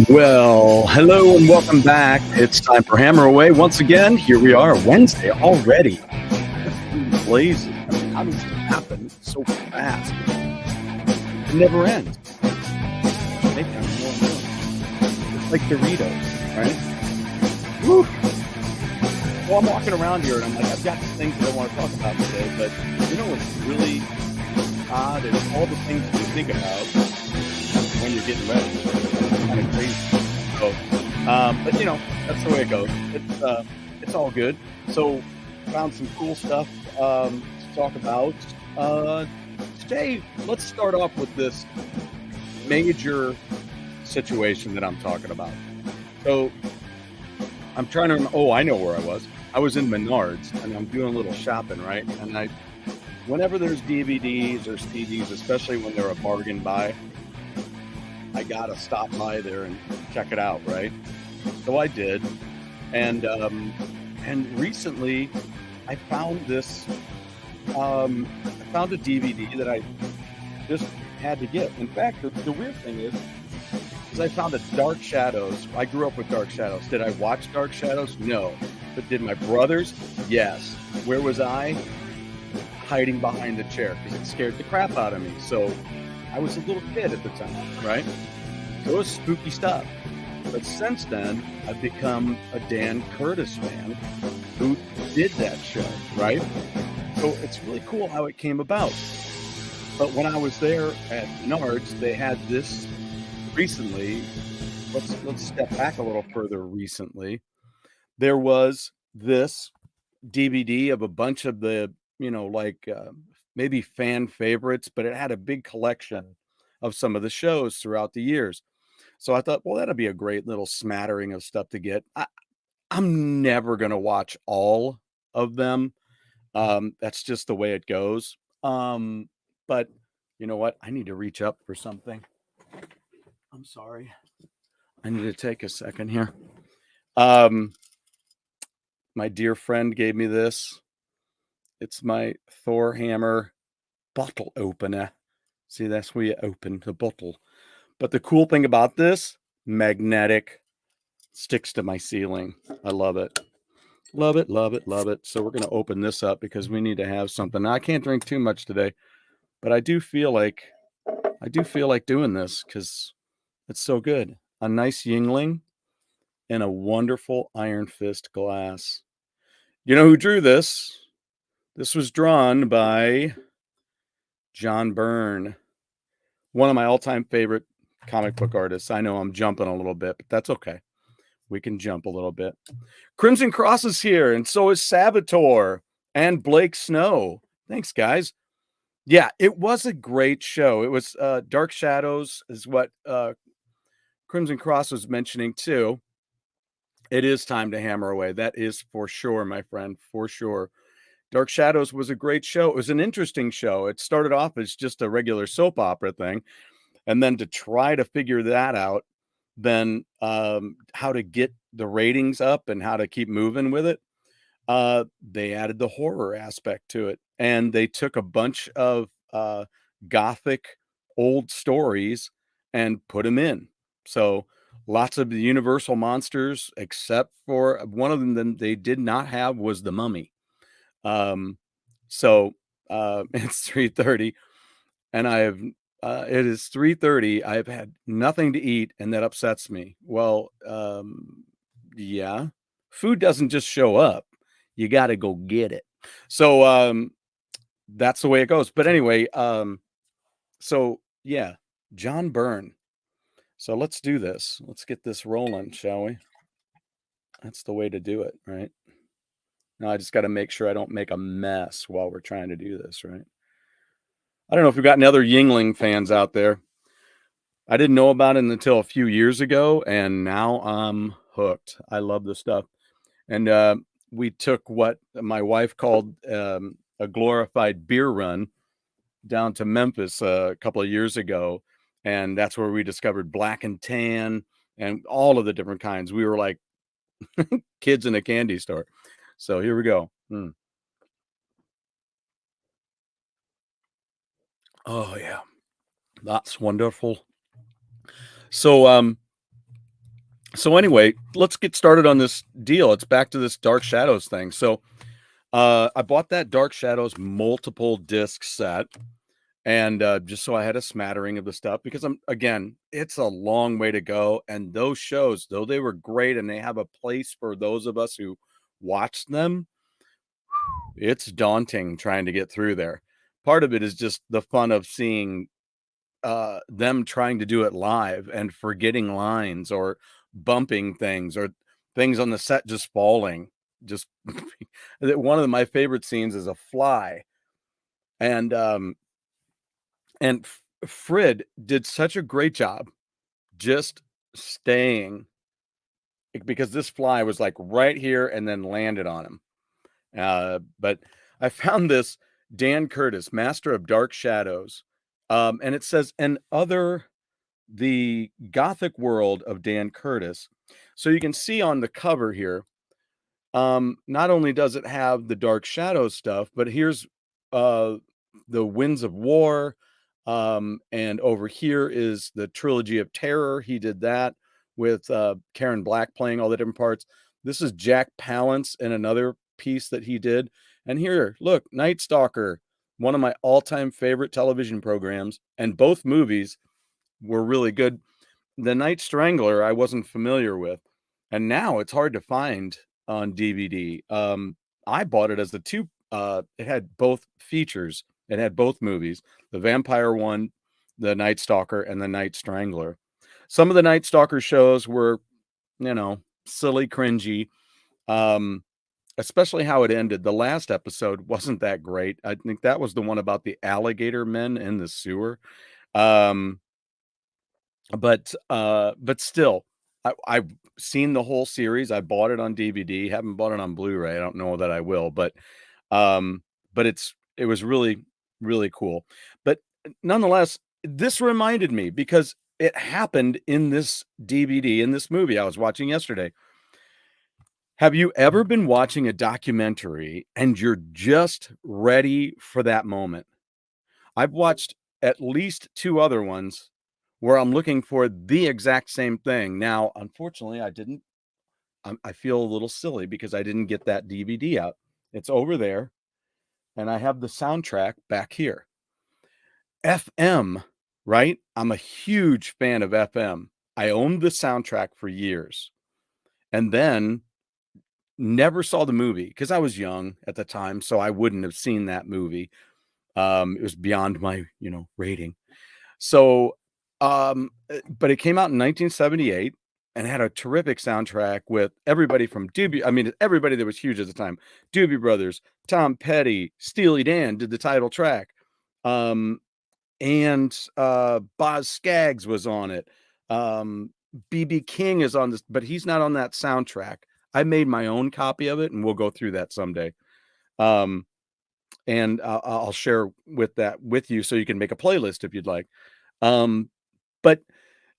Well, hello and welcome back. It's time for Hammer Away once again. Here we are, Wednesday already. Blazes. I mean, how does it happen so fast? It never ends. Maybe I'm more and more. It's like Doritos, right? Woo. Well, I'm walking around here and I'm like, I've got some things that I want to talk about today, but you know what's really odd is all the things you think about when you're getting ready. It's kind of crazy. So, but you know, that's the way it goes. It's all good. So, found some cool stuff to talk about. Today, let's start off with this major situation that I'm talking about. So, I'm trying to remember. Oh, I know where I was. I was in Menards, and I'm doing a little shopping, right? And whenever there's DVDs or CDs, especially when they're a bargain buy, I gotta stop by there and check it out, right? So I did, and recently I found this. I found a DVD that I just had to get. In fact, the weird thing is I found a Dark Shadows. I grew up with Dark Shadows. Did I watch Dark Shadows? No. But did my brothers? Yes. Where was I? Hiding behind the chair because it scared the crap out of me. So I was a little kid at the time, right? So it was spooky stuff. But since then, I've become a Dan Curtis fan who did that show, right? So it's really cool how it came about. But when I was there at Menards, they had this recently. Let's step back a little further recently. There was this DVD of a bunch of the, maybe fan favorites, but it had a big collection of some of the shows throughout the years. So I thought, well, that'll be a great little smattering of stuff to get. I'm never going to watch all of them. That's just the way it goes. But you know what? I need to reach up for something. I'm sorry. I need to take a second here. My dear friend gave me this. It's my Thor hammer bottle opener. See, that's where you open the bottle. But the cool thing about this, magnetic, sticks to my ceiling. I love it. Love it, love it, love it. So we're going to open this up because we need to have something. Now, I can't drink too much today, but I do feel like doing this because it's so good. A nice Yingling and a wonderful Iron Fist glass. You know who drew this? This was drawn by John Byrne, one of my all-time favorite comic book artists. I know I'm jumping a little bit, but that's okay. We can jump a little bit. Crimson Cross is here, and so is Saboteur and Blake Snow. Thanks, guys. Yeah, it was a great show. It was Dark Shadows is what Crimson Cross was mentioning too. It is time to hammer away. That is for sure, my friend, for sure. Dark Shadows was a great show. It was an interesting show. It started off as just a regular soap opera thing, and then to try to figure that out, then how to get the ratings up and how to keep moving with it. They added the horror aspect to it, and they took a bunch of gothic old stories and put them in. So lots of the universal monsters, except for one of them that they did not have was the mummy. So it's 3:30 and it is 3:30. I've had nothing to eat and that upsets me. Well, yeah, food doesn't just show up. You got to go get it. So, that's the way it goes. But anyway, so yeah, John Byrne. So let's do this. Let's get this rolling, shall we? That's the way to do it, right? Now I just got to make sure I don't make a mess while we're trying to do this, right? I don't know if we've got any other Yingling fans out there. I didn't know about it until a few years ago, and now I'm hooked. I love the stuff. And we took what my wife called a glorified beer run down to Memphis a couple of years ago, and that's where we discovered Black and Tan and all of the different kinds. We were like kids in a candy store. So here we go. Oh yeah, that's wonderful. So So anyway, let's get started on this deal. It's back to this Dark Shadows thing. So I bought that Dark Shadows multiple disc set, and just so I had a smattering of the stuff, because again, it's a long way to go. And those shows, though they were great and they have a place for those of us who watched them, it's daunting trying to get through there. Part of it is just the fun of seeing them trying to do it live and forgetting lines or bumping things or things on the set just falling. Just one of my favorite scenes is a fly, and Frid did such a great job just staying, because this fly was like right here and then landed on him. But I found this Dan Curtis, Master of Dark Shadows, and it says the Gothic world of Dan Curtis. So you can see on the cover here, not only does it have the Dark Shadows stuff, but here's uh, the Winds of War, and over here is the Trilogy of Terror. He did that with Karen Black playing all the different parts. This is Jack Palance in another piece that he did. And here, look, Night Stalker, one of my all-time favorite television programs, and both movies were really good. The Night Strangler I wasn't familiar with, and now it's hard to find on DVD. I bought it as the two. It had both features. It had both movies, the vampire one, the Night Stalker, and the Night Strangler. Some of the Night Stalker shows were, silly, cringy. Um, Especially how it ended. The last episode wasn't that great. I think that was the one about the alligator men in the sewer. Um, but still, I've seen the whole series. I bought it on DVD, haven't bought it on Blu-ray. I don't know that I will, um, but it was really, really cool. But nonetheless, this reminded me because it happened in this DVD, in this movie I was watching yesterday. Have you ever been watching a documentary and you're just ready for that moment? I've watched at least 2 other ones where I'm looking for the exact same thing. Now, unfortunately, I didn't I feel a little silly because I didn't get that DVD out. It's over there, and I have the soundtrack back here. FM, right? I'm a huge fan of FM. I owned the soundtrack for years, and then never saw the movie because I was young at the time, so I wouldn't have seen that movie. It was beyond my, rating. So, but it came out in 1978 and had a terrific soundtrack with everybody from Doobie. I mean, everybody that was huge at the time. Doobie Brothers, Tom Petty, Steely Dan did the title track. Um, and Boz Scaggs was on it. BB King is on this, but he's not on that soundtrack. I made my own copy of it, and we'll go through that someday. Um, and I'll share with you so you can make a playlist if you'd like. Um, but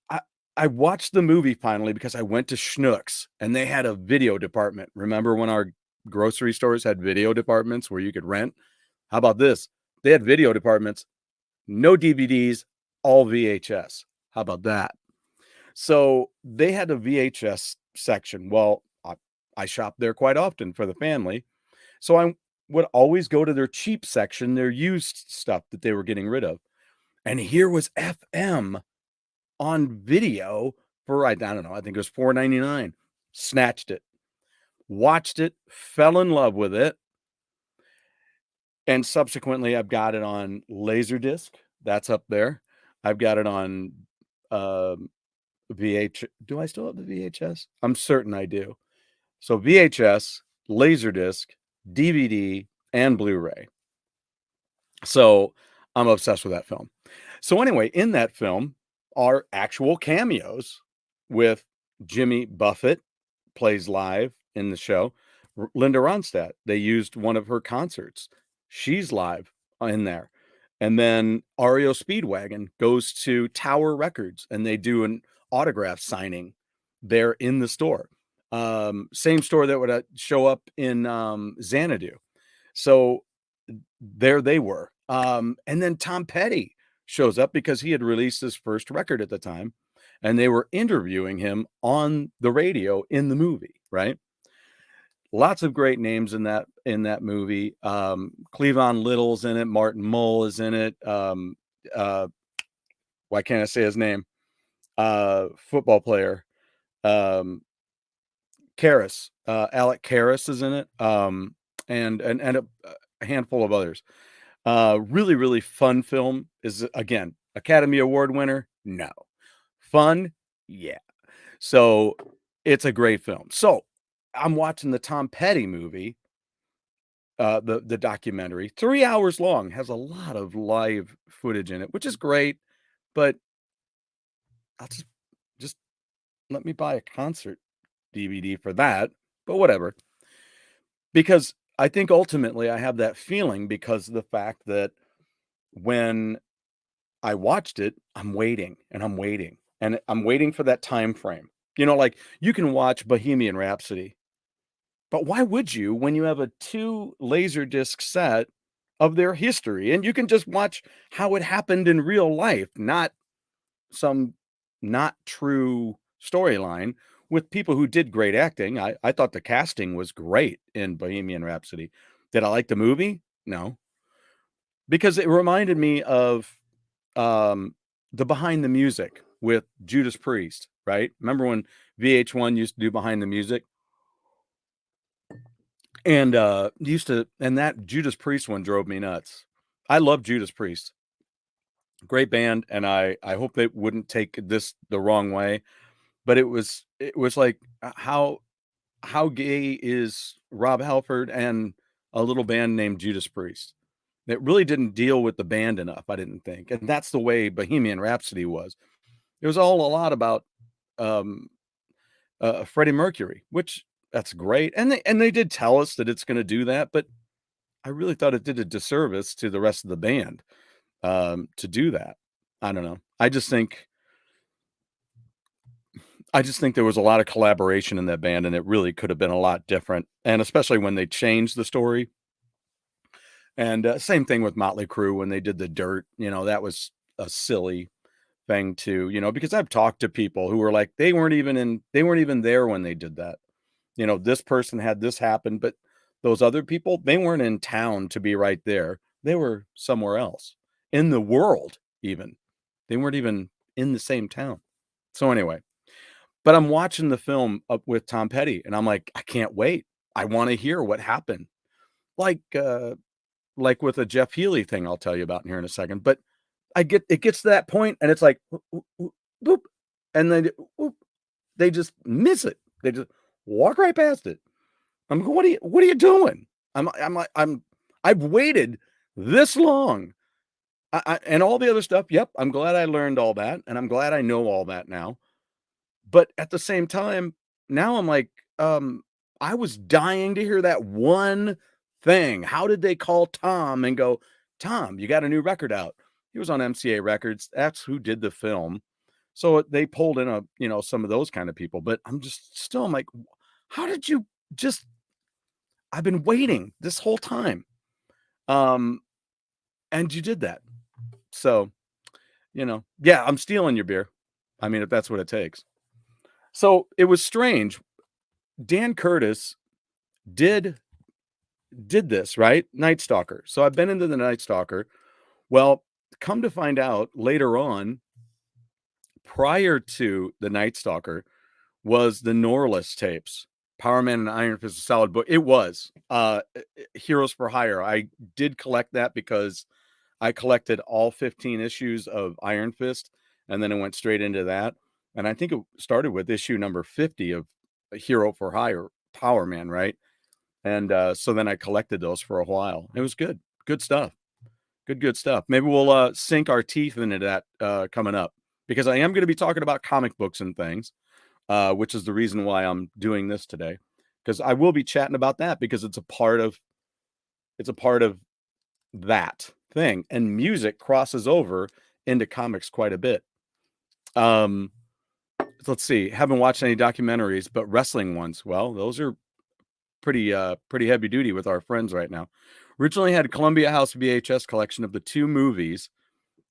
I I watched the movie finally because I went to Schnucks and they had a video department. Remember when our grocery stores had video departments where you could rent? How about this? They had video departments, no DVDs, all VHS. How about that? So they had a VHS section. Well, I shop there quite often for the family. So I would always go to their cheap section, their used stuff that they were getting rid of. And here was FM on video for, I don't know, I think it was $4.99. Snatched it, watched it, fell in love with it. And subsequently, I've got it on Laserdisc. That's up there. I've got it on VH. Do I still have the VHS? I'm certain I do. So VHS, Laserdisc, DVD, and Blu-ray. So I'm obsessed with that film. So anyway, in that film are actual cameos with Jimmy Buffett plays live in the show. Linda Ronstadt, they used one of her concerts. She's live in there. And then REO Speedwagon goes to Tower Records and they do an autograph signing there in the store. Same store that would show up in Xanadu. So there they were. And then Tom Petty shows up because he had released his first record at the time. and they were interviewing him on the radio in the movie, right? Lots of great names in that movie. Cleavon Little's in it. Martin Mull is in it. Uh, why can't I say his name? Football player. Um, Karras, Alec Karras is in it. And a handful of others. Really, really fun film. Is, again, Academy Award winner? No. Fun? Yeah. So it's a great film. So I'm watching the Tom Petty movie, the documentary, 3 hours long, has a lot of live footage in it, which is great, but I'll just let me buy a concert DVD for that, but whatever. Because I think ultimately I have that feeling because of the fact that when I watched it, I'm waiting and I'm waiting and I'm waiting for that time frame. Like you can watch Bohemian Rhapsody, but why would you when you have a 2 Laserdisc set of their history and you can just watch how it happened in real life, not some not true storyline with people who did great acting. I thought the casting was great in Bohemian Rhapsody. Did I like the movie? No, because it reminded me of um, the Behind the Music with Judas Priest, right? Remember when VH1 used to do Behind the Music? And and that Judas Priest one drove me nuts. I love Judas Priest. Great band, and I hope they wouldn't take this the wrong way, but it was like, how gay is Rob Halford and a little band named Judas Priest? It really didn't deal with the band enough, I didn't think, and that's the way Bohemian Rhapsody was. It was all a lot about, um, Freddie Mercury, which that's great, and they did tell us that it's gonna do that, but I really thought it did a disservice to the rest of the band, to do that. I don't know. I just think there was a lot of collaboration in that band, and it really could have been a lot different, and especially when they changed the story. And, same thing with Motley Crue when they did The Dirt, that was a silly thing too, because I've talked to people who were like, they weren't even there when they did that. This person had this happen, but those other people, they weren't in town to be right there. They were somewhere else in the world even. They weren't even in the same town. So anyway, but I'm watching the film up with Tom Petty and I'm like, I can't wait. I want to hear what happened. Like, like with a Jeff Healey thing I'll tell you about in here in a second, but it gets to that point and it's like, boop, and then whoop, they just miss it. They just walk right past it. I'm like, what are you doing? I've waited this long. And all the other stuff. Yep. I'm glad I learned all that. And I'm glad I know all that now. But at the same time, now I'm like, I was dying to hear that one thing. How did they call Tom and go, Tom, you got a new record out? He was on MCA Records. That's who did the film. So they pulled in some of those kind of people. But I'm like, how did you just, I've been waiting this whole time. And you did that. So, yeah, I'm stealing your beer. I mean, if that's what it takes. So it was strange. Dan Curtis did this, right? Night Stalker. So I've been into the Night Stalker. Well, come to find out later on, prior to the Night Stalker, was the Norliss tapes. Power Man and Iron Fist, a solid book. It was. Heroes for Hire. I did collect that because I collected all 15 issues of Iron Fist, and then it went straight into that. And I think it started with issue number 50 of Hero for Hire, Power Man, right? And so then I collected those for a while. It was good. Good stuff. Good stuff. Maybe we'll sink our teeth into that coming up because I am going to be talking about comic books and things. Which is the reason why I'm doing this today, because I will be chatting about that because it's a part of that thing, and music crosses over into comics quite a bit. Let's see, haven't watched any documentaries, but wrestling ones. Well, those are pretty heavy duty with our friends right now. Originally had a Columbia House VHS collection of the 2 movies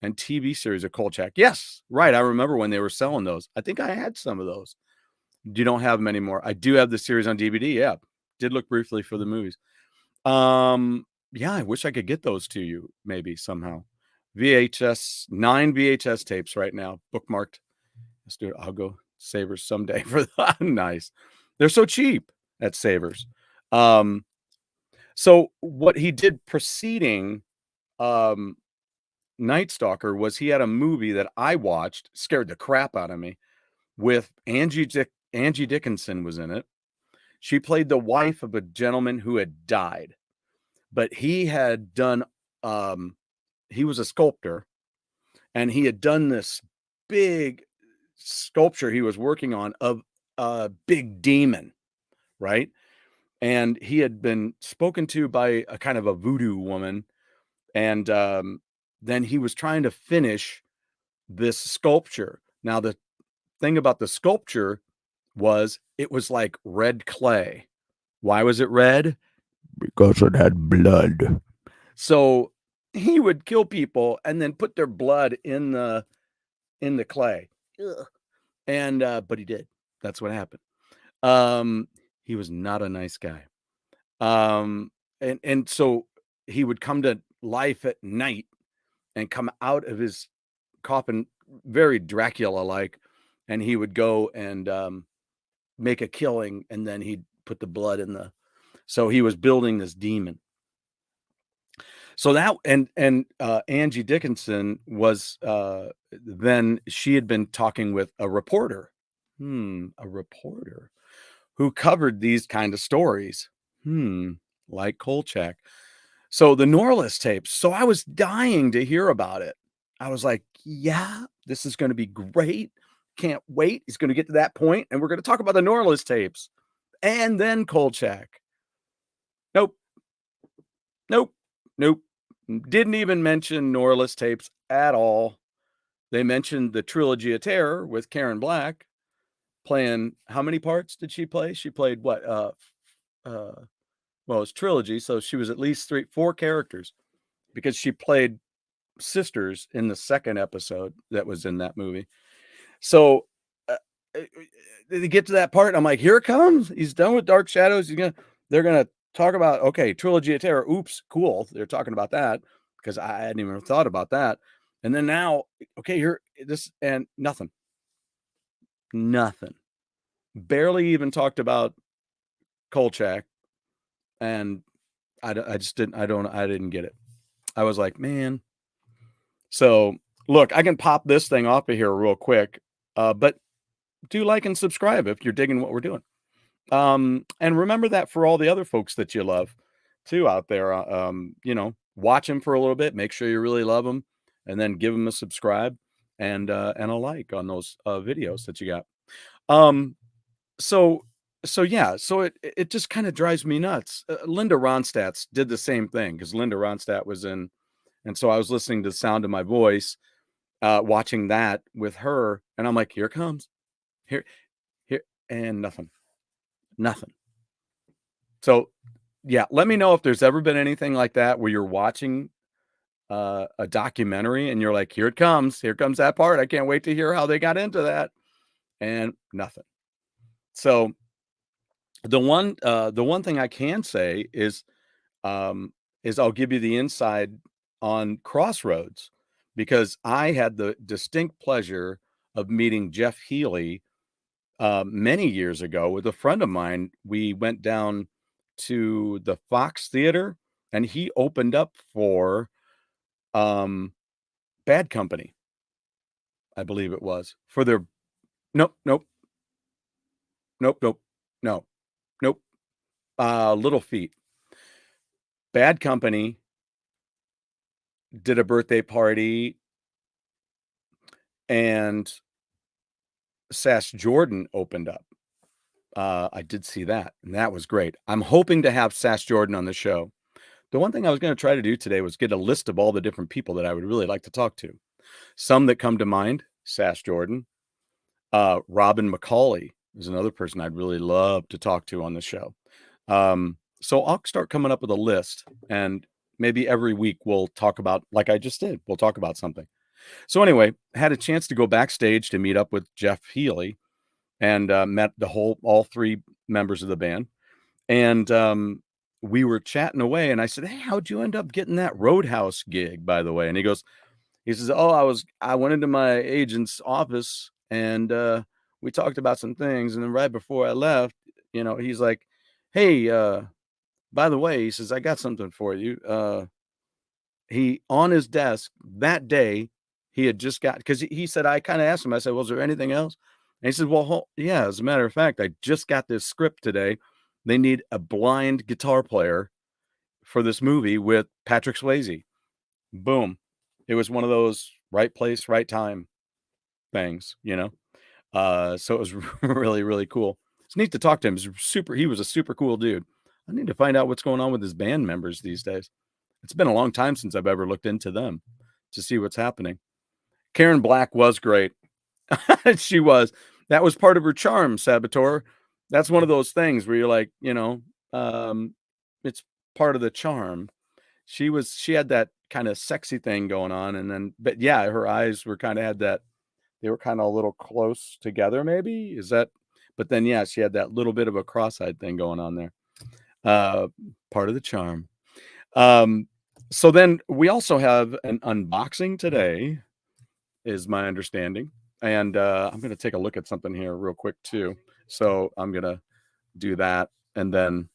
and TV series of Kolchak. Yes, right. I remember when they were selling those. I think I had some of those. You don't have them anymore. I do have the series on DVD. Yeah, did look briefly for the movies. Yeah, I wish I could get those to you maybe somehow. VHS, 9 VHS tapes right now, bookmarked. Let's do it. I'll go Savers someday for that. Nice. They're so cheap at Savers. So what he did preceding Night Stalker was he had a movie that I watched, scared the crap out of me, with Angie Dickinson was in it. She played the wife of a gentleman who had died, but he had done, he was a sculptor, and he had done this big sculpture he was working on of a big demon, right? And he had been spoken to by a kind of a voodoo woman, and then he was trying to finish this sculpture. Now, the thing about the sculpture was it was like red clay. Why was it red? Because it had blood. So he would kill people and then put their blood in the clay. Ugh. And but he did. That's what happened. He was not a nice guy. And so he would come to life at night and come out of his coffin very Dracula-like, and he would go and make a killing, and then he'd put the blood in the. So he was building this demon. So that and Angie Dickinson was then she had been talking with a reporter, a reporter who covered these kind of stories, like Kolchak. So the Norliss tapes. So I was dying to hear about it. I was like, yeah, this is going to be great. Can't wait. He's going to get to that point, and we're going to talk about the Norliss tapes and then Kolchak. Nope. Didn't even mention Norliss tapes at all. They mentioned the Trilogy of Terror with Karen Black playing. How many parts did she play? She played what? Well, it's trilogy, so she was at least 4 characters, because she played sisters in the second episode that was in that movie. So they get to that part, and I'm like, here it comes. He's done with Dark Shadows. They're gonna talk about, okay, Trilogy of Terror. Oops, cool. They're talking about that, because I hadn't even thought about that. And then now, okay, here this, and nothing. Barely even talked about Kolchak, and I didn't get it. I was like, man. So look, I can pop this thing off of here real quick, but do like and subscribe if you're digging what we're doing. And remember that for all the other folks that you love too out there, watch them for a little bit, make sure you really love them, and then give them a subscribe and a like on those videos that you got. So it just kind of drives me nuts. Linda Ronstadt did the same thing, because Linda Ronstadt was in, and so I was listening to The Sound of My Voice, watching that with her, and I'm like, here it comes, here, and nothing. So yeah, let me know if there's ever been anything like that where you're watching a documentary and you're like, here comes that part. I can't wait to hear how they got into that, and nothing. So the one thing I can say is I'll give you the inside on Crossroads, because I had the distinct pleasure of meeting Jeff Healey many years ago with a friend of mine. We went down to the Fox Theater, and he opened up for Bad Company, I believe it was, for their nope. Little Feat. Bad Company did a birthday party, and Sass Jordan opened up. I did see that, and that was great. I'm hoping to have Sass Jordan on the show. The one thing I was going to try to do today was get a list of all the different people that I would really like to talk to. Some that come to mind: Sass Jordan, Robin McCauley is another person I'd really love to talk to on the show. So I'll start coming up with a list, and maybe every week we'll talk about, like I just did, we'll talk about something. So anyway, had a chance to go backstage to meet up with Jeff Healy and met all three members of the band. And we were chatting away, and I said, "Hey, how'd you end up getting that Roadhouse gig, by the way?" And he says, "Oh, I went into my agent's office and we talked about some things, and then right before I left, he's like, "Hey, by the way," he says, "I got something for you." He on his desk that day, he had just got because he said, I kind of asked him, I said, "Was there anything else?" And he said, "Well, yeah, as a matter of fact, I just got this script today. They need a blind guitar player for this movie with Patrick Swayze." Boom. It was one of those right place, right time things. So it was really, really cool. It's neat to talk to him. He was a super cool dude. I need to find out what's going on with his band members these days. It's been a long time since I've ever looked into them to see what's happening. Karen Black was great. She was. That was part of her charm, Saboteur. That's one of those things where you're like, it's part of the charm. She had that kind of sexy thing going on, but yeah, her eyes were kind of had that. They were kind of a little close together, maybe. But then yeah, she had that little bit of a cross-eyed thing going on there. Part of the charm. So then we also have an unboxing today, is my understanding. And I'm going to take a look at something here real quick too. So I'm going to do that and then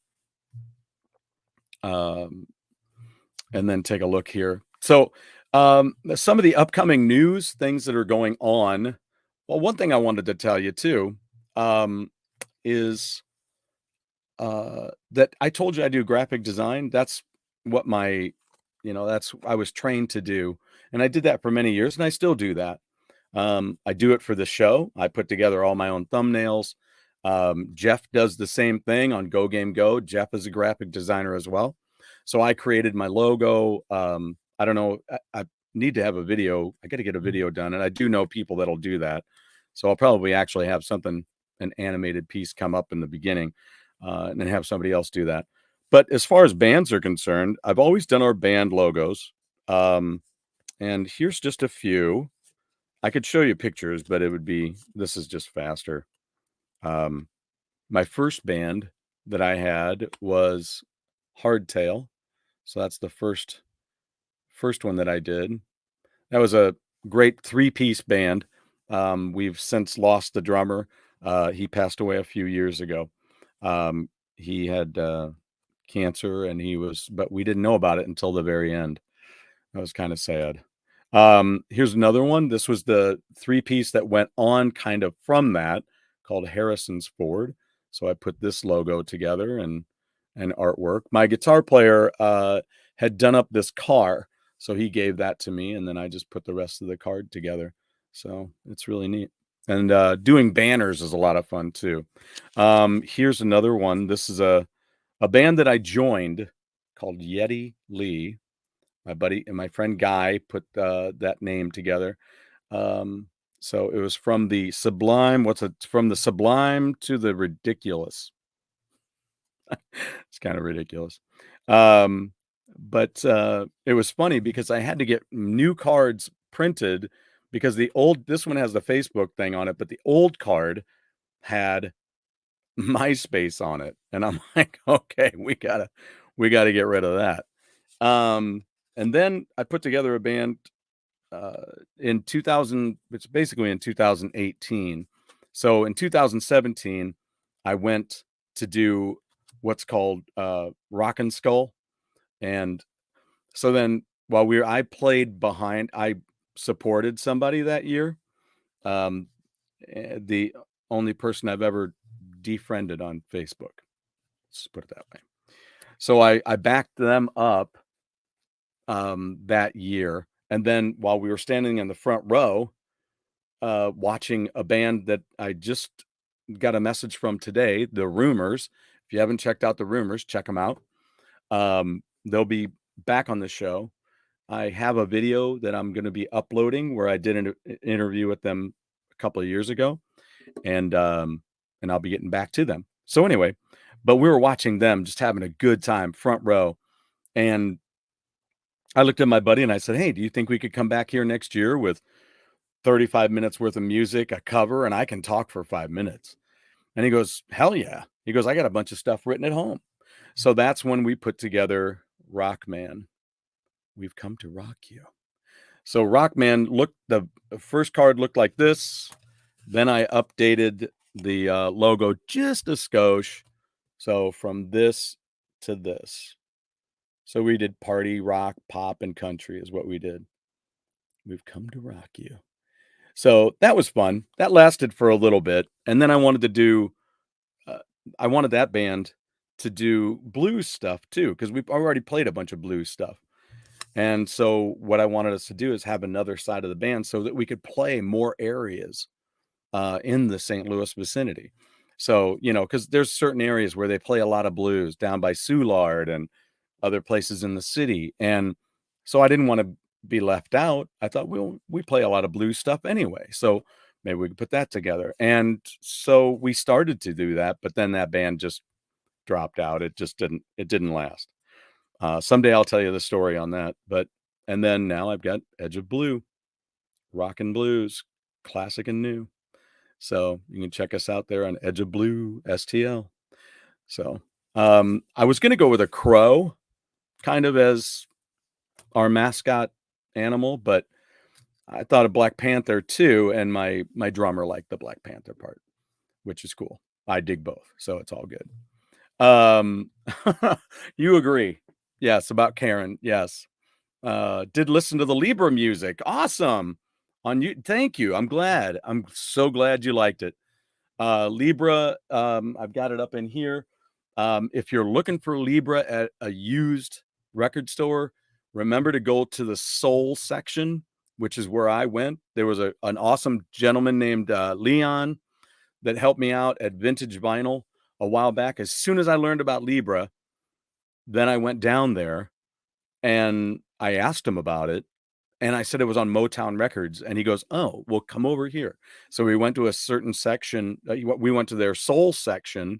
take a look here. So some of the upcoming news, things that are going on. Well, one thing I wanted to tell you too is that I told you I do graphic design. That's what I was trained to do. And I did that for many years, and I still do that. I do it for the show. I put together all my own thumbnails. Jeff does the same thing on Go Game Go. Jeff is a graphic designer as well. So I created my logo. I don't know. I need to have a video. I got to get a video done, and I do know people that'll do that. So I'll probably actually have an animated piece come up in the beginning, and then have somebody else do that. But as far as bands are concerned, I've always done our band logos. And here's just a few. I could show you pictures, but this is just faster. My first band that I had was Hardtail. So that's the first one that I did. That was a great 3-piece band. We've since lost the drummer. He passed away a few years ago. He had cancer, but we didn't know about it until the very end. That was kind of sad. Here's another one. This was the 3-piece that went on kind of from that, called Harrison's Ford. So I put this logo together and artwork. My guitar player had done up this car, so he gave that to me, and then I just put the rest of the card together. So it's really neat. And doing banners is a lot of fun too. Here's another one. This is a band that I joined called Yeti Lee. My buddy and my friend Guy put that name together. So it was from the sublime. From the sublime to the ridiculous. It's kind of ridiculous. But it was funny because I had to get new cards printed because this one has the Facebook thing on it, but the old card had MySpace on it. And I'm like, okay, we gotta get rid of that. And then I put together a band in 2000. It's basically in 2018. So in 2017, I went to do what's called Rock and Skull. And so then while I played behind, I supported somebody that year. The only person I've ever defriended on Facebook. Let's put it that way. So I backed them up that year. And then while we were standing in the front row, watching a band that I just got a message from today, The Rumors. If you haven't checked out The Rumors, check them out. They'll be back on the show. I have a video that I'm going to be uploading where I did an interview with them a couple of years ago, and I'll be getting back to them. So anyway, but we were watching them just having a good time, front row, and I looked at my buddy and I said, "Hey, do you think we could come back here next year with 35 minutes worth of music, a cover, and I can talk for 5 minutes?" And he goes, "Hell yeah." He goes, "I got a bunch of stuff written at home." So that's when we put together Rockman. We've come to rock you. So Rockman looked, the first card looked like this. Then I updated the logo just a skosh. So from this to this. So we did party, rock, pop, and country is what we did. We've come to rock you. So that was fun. That lasted for a little bit. And then I wanted to do, uh, I wanted that band to do blues stuff too, because we've already played a bunch of blues stuff. And so what I wanted us to do is have another side of the band so that we could play more areas in the St. Louis vicinity. So, you know, because there's certain areas where they play a lot of blues down by Soulard and other places in the city. And so I didn't want to be left out. I thought, well, we play a lot of blues stuff anyway. So maybe we could put that together. And so we started to do that, but then that band just dropped out. It didn't last. Someday I'll tell you the story on that. But, and then now I've got Edge of Blue, rock and blues, classic and new. So you can check us out there on Edge of Blue STL. So I was going to go with a crow kind of as our mascot animal, but I thought of Black Panther too. And my drummer liked the Black Panther part, which is cool. I dig both. So it's all good. You agree. Yes. About Karen. Yes. Did listen to the Libra music. Awesome. On you. Thank you. I'm glad. I'm so glad you liked it. Libra, I've got it up in here. If you're looking for Libra at a used record store, remember to go to the soul section, which is where I went. There was an awesome gentleman named Leon that helped me out at Vintage Vinyl a while back. As soon as I learned about Libra, then I went down there and I asked him about it. And I said it was on Motown Records. And he goes, "Oh, well, come over here." So we went to a certain section. We went to their soul section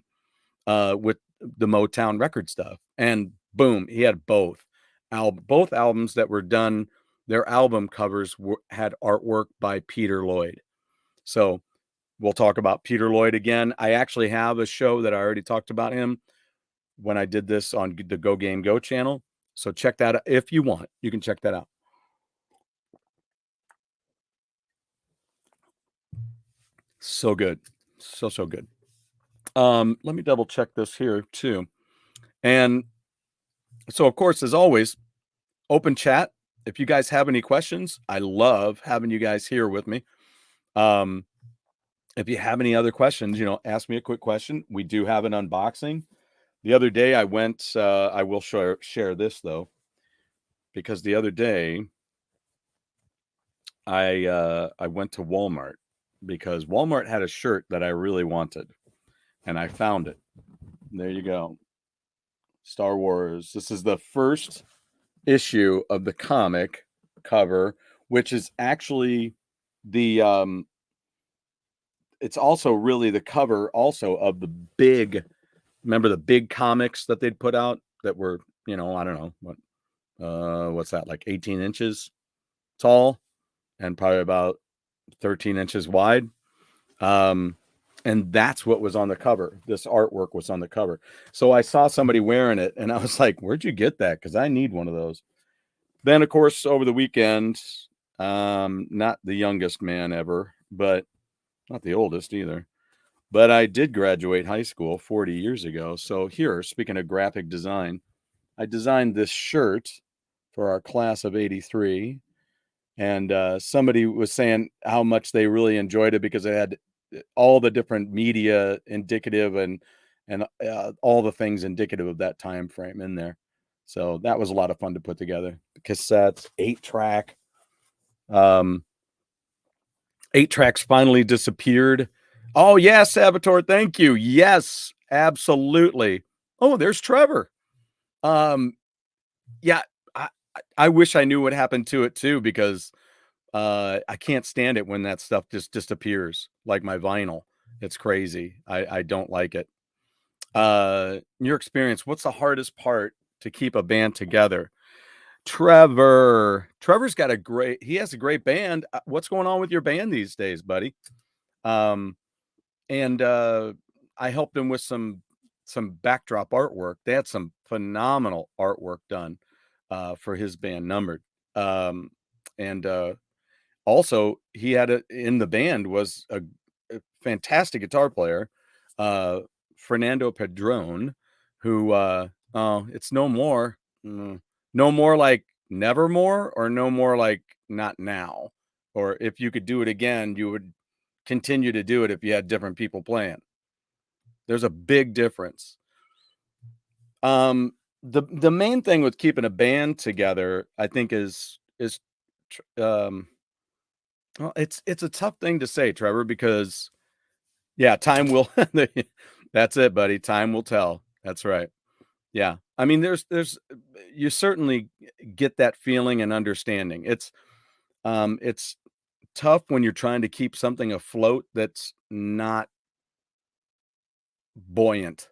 with the Motown record stuff. And boom, he had both albums that were done. Their album covers had artwork by Peter Lloyd. So we'll talk about Peter Lloyd again. I actually have a show that I already talked about him when I did this on the Go Game Go channel. So check that out. If you want, you can check that out. So good. So good. Let me double check this here too. And so, of course, as always, open chat. If you guys have any questions, I love having you guys here with me. If you have any other questions, ask me a quick question. We do have an unboxing. The other day I went, I will share this though, because the other day I went to Walmart because Walmart had a shirt that I really wanted and I found it. There you go. Star Wars. This is the first issue of the comic cover, which is actually the it's also really the cover also of the big, remember the big comics that they'd put out that were, I don't know what's that, like 18 inches tall and probably about 13 inches wide. And that's what was on the cover. This artwork was on the cover. So I saw somebody wearing it and I was like, "Where'd you get that? Because I need one of those." Then, of course, over the weekend, not the youngest man ever, but not the oldest either. But I did graduate high school 40 years ago. So here, speaking of graphic design, I designed this shirt for our class of 83. And somebody was saying how much they really enjoyed it because it had all the different media indicative and all the things indicative of that time frame in there. So that was a lot of fun to put together. The cassettes, 8-track. 8-tracks finally disappeared. Oh, yeah, Saboteur, thank you. Yes, absolutely. Oh, there's Trevor. Yeah, I wish I knew what happened to it too, because I can't stand it when that stuff just disappears, like my vinyl. It's crazy. I don't like it. In your experience, what's the hardest part to keep a band together? Trevor. Trevor's got he has a great band. What's going on with your band these days, buddy? Um, and I helped him with some backdrop artwork. They had some phenomenal artwork done for his band Numbered. And Also, he had in the band was a fantastic guitar player, uh, Fernando Padron, who oh, it's no more, no more like nevermore, or no more like not now, or if you could do it again, you would continue to do it if you had different people playing. There's a big difference. Um, the main thing with keeping a band together, I think, is well, it's a tough thing to say, Trevor, because yeah, time will that's it, buddy. Time will tell. That's right. Yeah. I mean, there's you certainly get that feeling and understanding. It's tough when you're trying to keep something afloat that's not buoyant.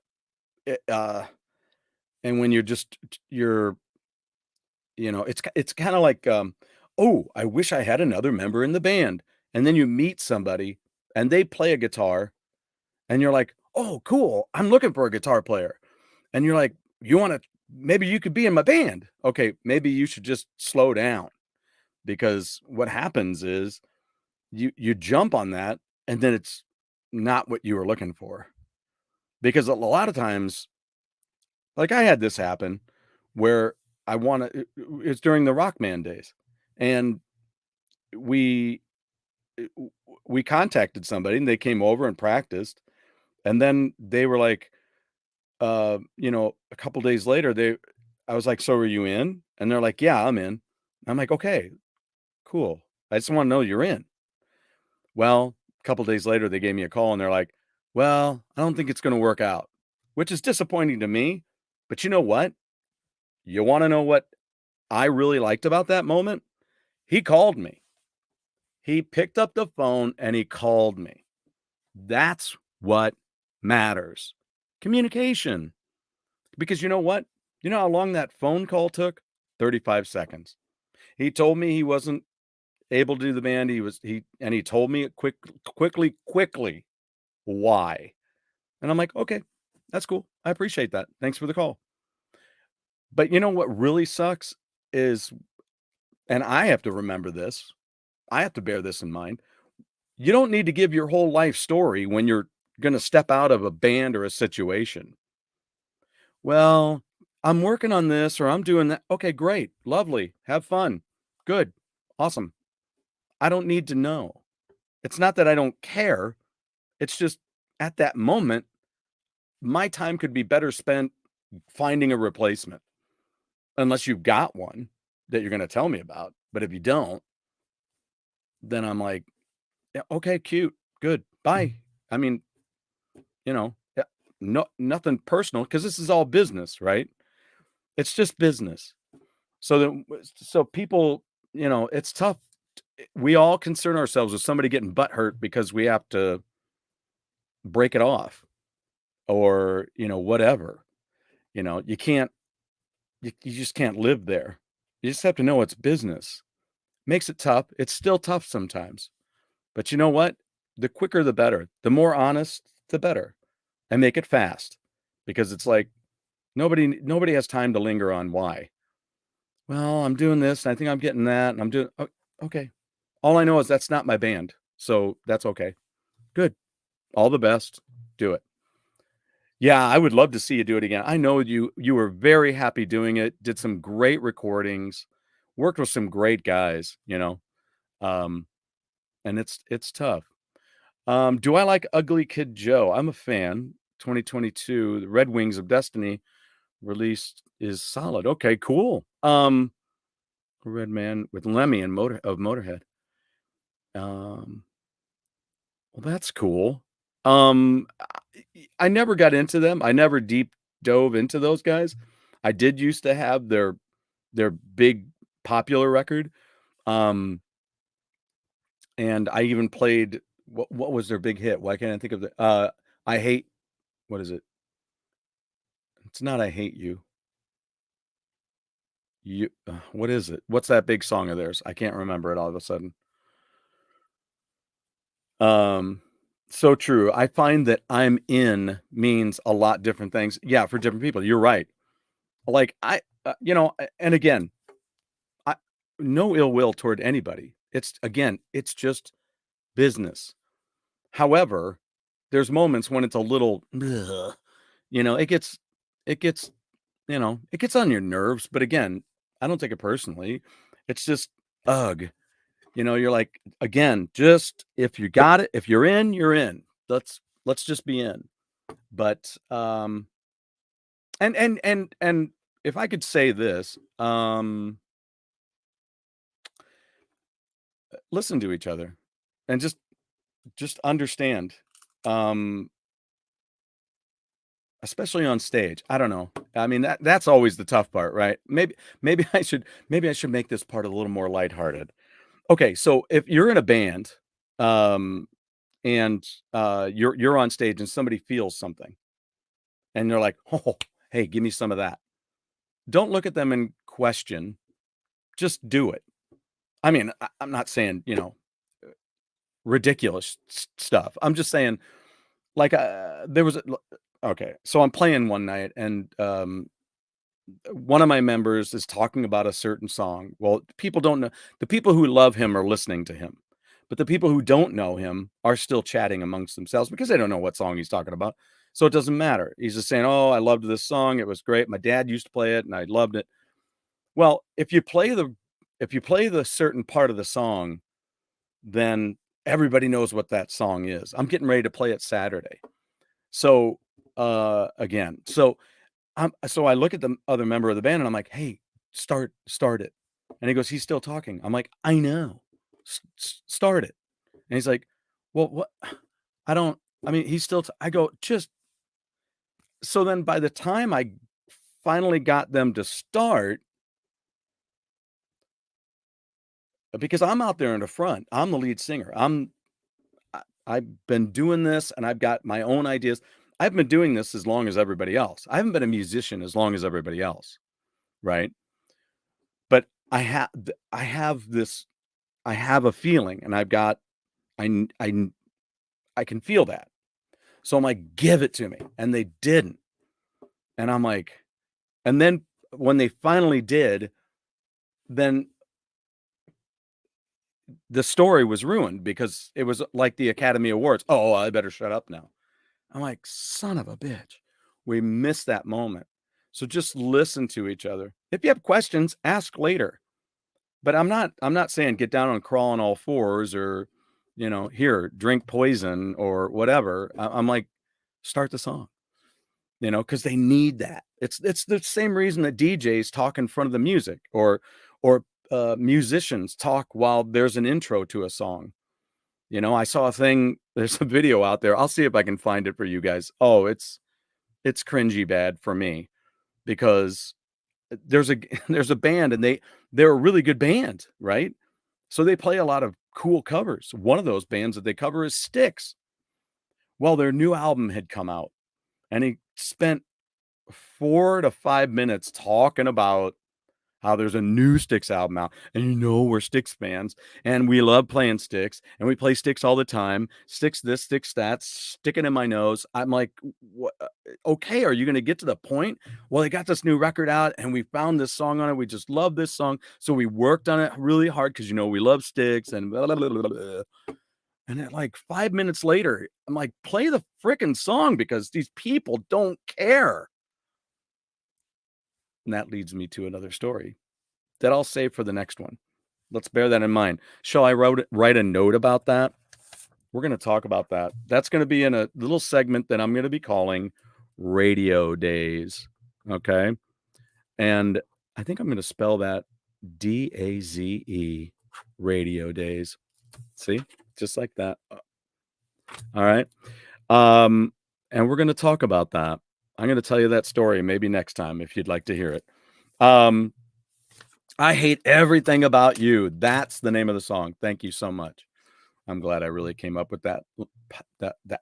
It, and when you're just you're it's kind of like oh, I wish I had another member in the band. And then you meet somebody and they play a guitar and you're like, "Oh, cool. I'm looking for a guitar player." And you're like, "You wanna maybe you could be in my band." Okay, maybe you should just slow down, because what happens is you jump on that and then it's not what you were looking for. Because a lot of times, like, I had this happen where it's during the Rockman days, and we we contacted somebody and they came over and practiced, and then they were like, a couple days later, I was like, "So are you in?" And they're like, "Yeah, I'm in." I'm like, "Okay, cool. I just want to know you're in." Well, a couple days later, they gave me a call and they're like, "Well, I don't think it's going to work out," which is disappointing to me. But you know what? You want to know what I really liked about that moment? He called me. He picked up the phone and he called me. That's what matters. Communication. Because you know what? You know how long that phone call took? 35 seconds. He told me he wasn't able to do the band. He told me quickly why. And I'm like, "Okay, that's cool. I appreciate that. Thanks for the call." But you know what really sucks is, and I have to remember this, I have to bear this in mind. You don't need to give your whole life story when you're going to step out of a band or a situation. Well, I'm working on this or I'm doing that. Okay, great. Lovely. Have fun. Good. Awesome. I don't need to know. It's not that I don't care. It's just at that moment, my time could be better spent finding a replacement, unless you've got one that you're going to tell me about. But if you don't, then I'm like, yeah, okay, cute. Good. Bye. I mean, yeah, no, nothing personal, because this is all business, right? It's just business. So people, it's tough. We all concern ourselves with somebody getting butt hurt because we have to break it off, or, whatever. You can't, you just can't live there. You just have to know it's business. Makes it tough. It's still tough sometimes. But you know what? The quicker the better. The more honest, the better. And make it fast. Because it's like nobody has time to linger on why. Well, I'm doing this and I think I'm getting that and I'm doing okay. All I know is that's not my band. So that's okay. Good. All the best. Do it. Yeah, I would love to see you do it again. I know you were very happy doing it, did some great recordings, worked with some great guys. Um, and it's tough. Do I like Ugly Kid Joe? I'm a fan. 2022, the Red Wings of Destiny released is solid. Okay, cool. Red Man with Lemmy and Motorhead. Um, well, that's cool. I never got into them. I never deep dove into those guys. I did used to have their big popular record. Um, and I even played what was their big hit? Why can't I think of the I hate what is it? It's not I hate you. You what is it? What's that big song of theirs? I can't remember it all of a sudden. Um, so true. I find that I'm in means a lot different things. Yeah, for different people. You're right. Like and again, I no ill will toward anybody. It's just business. However, there's moments when it's a little, ugh, it gets, it gets on your nerves. But again, I don't take it personally. It's just, ugh. You're like, again, just if you got it, if you're in, you're in. Let's just be in. But and if I could say this, listen to each other and just understand. Um, Especially on stage. I don't know. I mean, that's always the tough part, right? Maybe I should make this part a little more lighthearted. Okay, so if you're in a band, um, and you're on stage and somebody feels something, and they're like, "Oh, hey, give me some of that." Don't look at them and question. Just do it. I mean, I'm not saying ridiculous stuff. I'm just saying, like, there was okay. So I'm playing one night, and one of my members is talking about a certain song. Well, people don't know. The people who love him are listening to him, but the people who don't know him are still chatting amongst themselves because they don't know what song he's talking about. So it doesn't matter. He's just saying, "Oh, I loved this song. It was great. My dad used to play it, and I loved it." Well, if you play the certain part of the song, then everybody knows what that song is. I'm getting ready to play it Saturday. So again, so I look at the other member of the band and I'm like, "Hey, start it." And he goes, "He's still talking." I'm like, "I know. Start it." And he's like, "Well, what? I don't. I mean, he's still." I go, "Just." So then, by the time I finally got them to start, because I'm out there in the front, I'm the lead singer. I've been doing this, and I've got my own ideas. I've been doing this as long as everybody else. I haven't been a musician as long as everybody else, right? But I have a feeling, and I've got I kn I kn I can feel that. So I'm like, "Give it to me," and they didn't, and I'm like and then when they finally did, then the story was ruined because it was like the Academy Awards. "Oh, I better shut up now." I'm like, "Son of a bitch." We missed that moment. So just listen to each other. If you have questions, ask later. But I'm not saying get down and crawl on all fours or, here, drink poison or whatever. I'm like, start the song, because they need that. It's the same reason that DJs talk in front of the music or musicians talk while there's an intro to a song. I saw a thing, there's a video out there. I'll see if I can find it for you guys. Oh, it's cringy bad for me because there's a there's a band and they're a really good band, right? So they play a lot of cool covers. One of those bands that they cover is Styx. Well, their new album had come out, and he spent 4 to 5 minutes talking about how there's a new Styx album out, and we're Styx fans, and we love playing Styx, and we play Styx all the time. Styx this, Styx that, sticking in my nose. I'm like, "What? Okay, are you gonna get to the point?" Well, they got this new record out, and we found this song on it. We just love this song, so we worked on it really hard because we love Styx and blah, blah, blah, blah, blah. And then, like 5 minutes later, I'm like, "Play the freaking song because these people don't care." And that leads me to another story that I'll save for the next one. Let's bear that in mind. Shall I write a note about that? We're going to talk about that. That's going to be in a little segment that I'm going to be calling Radio Days. Okay. And I think I'm going to spell that DAZE, Radio Days. See, just like that. All right. And we're going to talk about that. I'm going to tell you that story maybe next time if you'd like to hear it. I hate everything about you. That's the name of the song. Thank you so much. I'm glad I really came up with the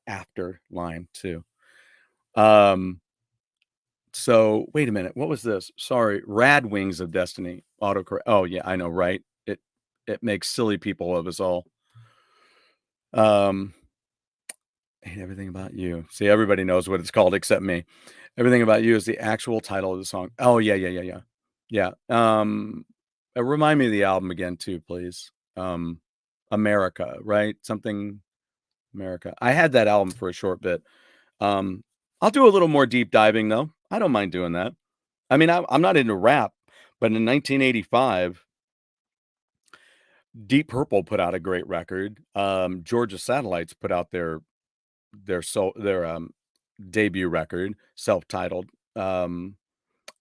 after line too. Um, So wait a minute. What was this? Sorry. Rad Wings of Destiny. Autocorrect. Oh yeah, I know, right? It makes silly people of us all. Um, Hate Everything About You. See, everybody knows what it's called except me. Everything About You is the actual title of the song. Oh yeah, yeah, yeah, yeah. Yeah. Remind me of the album again too, please. America, right? Something America. I had that album for a short bit. Um, I'll do a little more deep diving though. I don't mind doing that. I mean, I'm not into rap, but in 1985, Deep Purple put out a great record. Georgia Satellites put out their debut record, self-titled, um,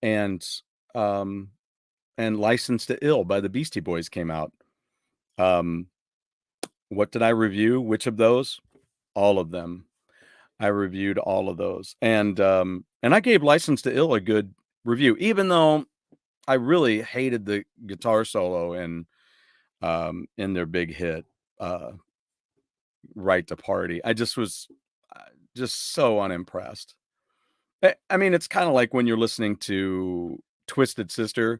and um, and Licensed to Ill by the Beastie Boys came out. Um, what did I review? Which of those? All of them. I reviewed all of those, and I gave Licensed to Ill a good review, even though I really hated the guitar solo in their big hit, uh, Right to Party. I just was just so unimpressed. I mean, it's kind of like when you're listening to Twisted Sister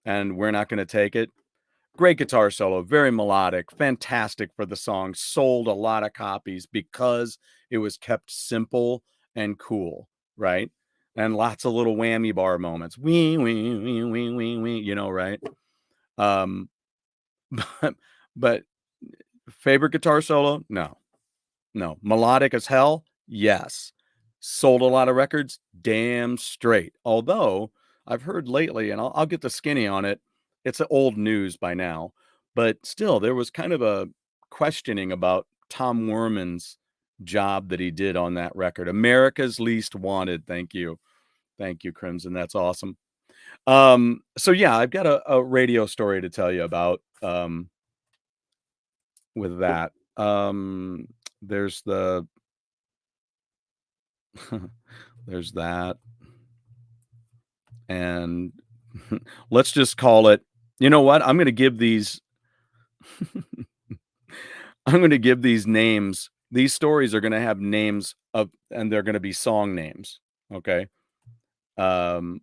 and We're Not Gonna Take It. Great guitar solo, very melodic, fantastic for the song, sold a lot of copies because it was kept simple and cool, right? And lots of little whammy bar moments. Wee, wee, wee, wee, wee, wee, right? Um, but, but favorite guitar solo? No. No. Melodic as hell? Yes. Sold a lot of records? Damn straight. Although I've heard lately, and I'll get the skinny on it, it's old news by now, but still, there was kind of a questioning about Tom Werman's job that he did on that record. America's Least Wanted. Thank you. Thank you, Crimson. That's awesome. So yeah, I've got a radio story to tell you about with that. There's the there's that. And let's just call it, you know what? I'm going to give these I'm going to give these names. These stories are going to have names of, and they're going to be song names. Okay. Um,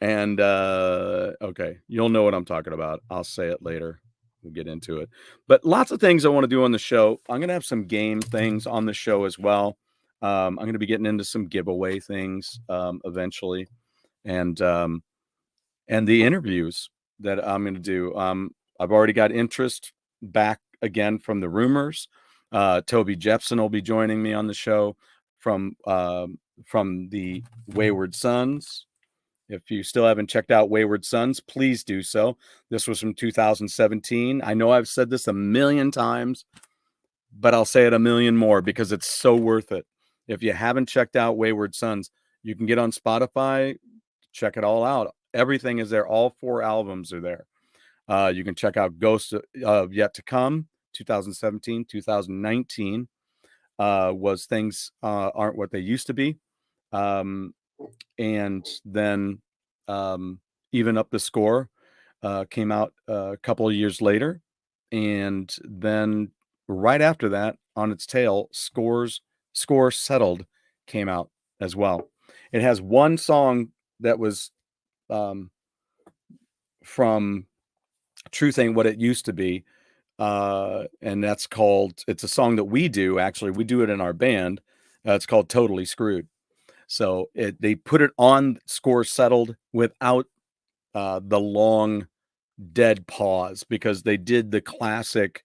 and okay, you'll know what I'm talking about. I'll say it later. We'll get into it. But lots of things I want to do on the show. I'm going to have some game things on the show as well. I'm going to be getting into some giveaway things eventually, and the interviews that I'm going to do. I've already got interest back again from the rumors. Toby Jepson will be joining me on the show from the Wayward Sons. If you still haven't checked out Wayward Sons, please do so. This was from 2017. I know I've said this a million times, but I'll say it a million more because it's so worth it. If you haven't checked out Wayward Sons, you can get on Spotify, check it all out. Everything is there. All 4 albums are there. You can check out Ghosts of Yet to Come, 2017, 2019 was Things Aren't What They Used to Be. And then Even Up the Score came out a couple of years later. And then right after that, on its tail, Score Settled came out as well. It has one song that was from Truth Ain't What It Used to Be. And that's called, it's a song that we do, actually. We do it in our band. It's called Totally Screwed. So they put it on Score Settled without the long dead pause, because they did the classic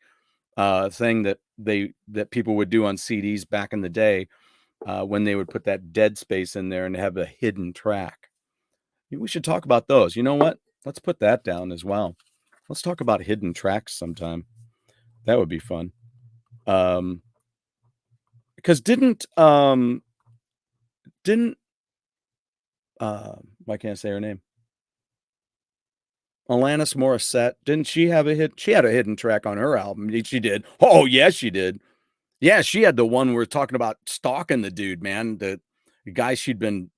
thing that people would do on CDs back in the day when they would put that dead space in there and have a hidden track. We should talk about those. You know what? Let's put that down as well. Let's talk about hidden tracks sometime. That would be fun. Because didn't why can't I say her name? Alanis Morissette, didn't she have a hit? She had a hidden track on her album. She did. Oh, yes, she did. Yeah, she had the one we're talking about, stalking the dude, man. The guy she'd been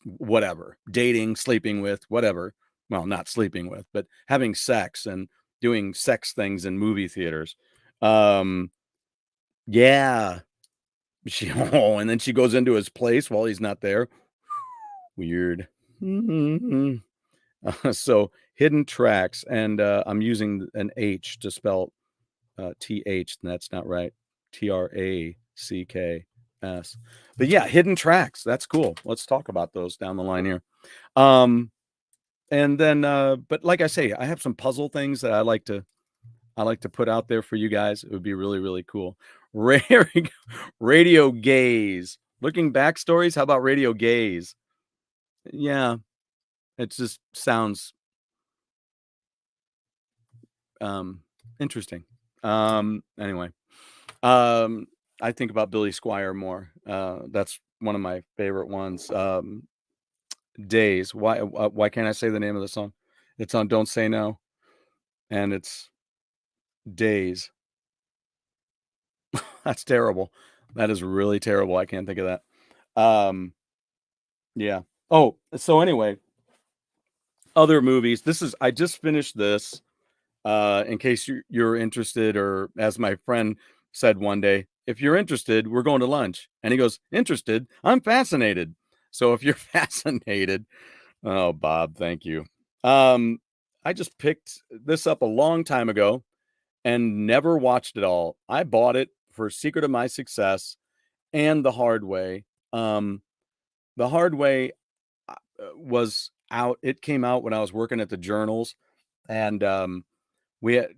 whatever, dating, sleeping with, whatever. Well, not sleeping with, but having sex and doing sex things in movie theaters. Yeah. and then she goes into his place while he's not there. Weird. So hidden tracks, and I'm using an H to spell TH, and that's not right. TRACKS. But yeah, hidden tracks. That's cool. Let's talk about those down the line here. And then, but like I say, I have some puzzle things that I like to put out there for you guys. It would be really, really cool. Radio gaze. Looking back stories. How about radio gaze? Yeah, it just sounds interesting. Anyway, I think about Billy Squier more. That's one of my favorite ones. Days. Why can't I say the name of the song? It's on Don't Say No, and it's Days. That's terrible. That is really terrible. I can't think of that. Yeah. Oh, so anyway, other movies. I just finished this. In case you're interested, or as my friend said one day, if you're interested, we're going to lunch. And he goes, interested? I'm fascinated. So if you're fascinated, oh, Bob, thank you. I just picked this up a long time ago and never watched it all. I bought it for Secret of My Success and The Hard Way. The Hard Way was out. It came out when I was working at the journals, and we had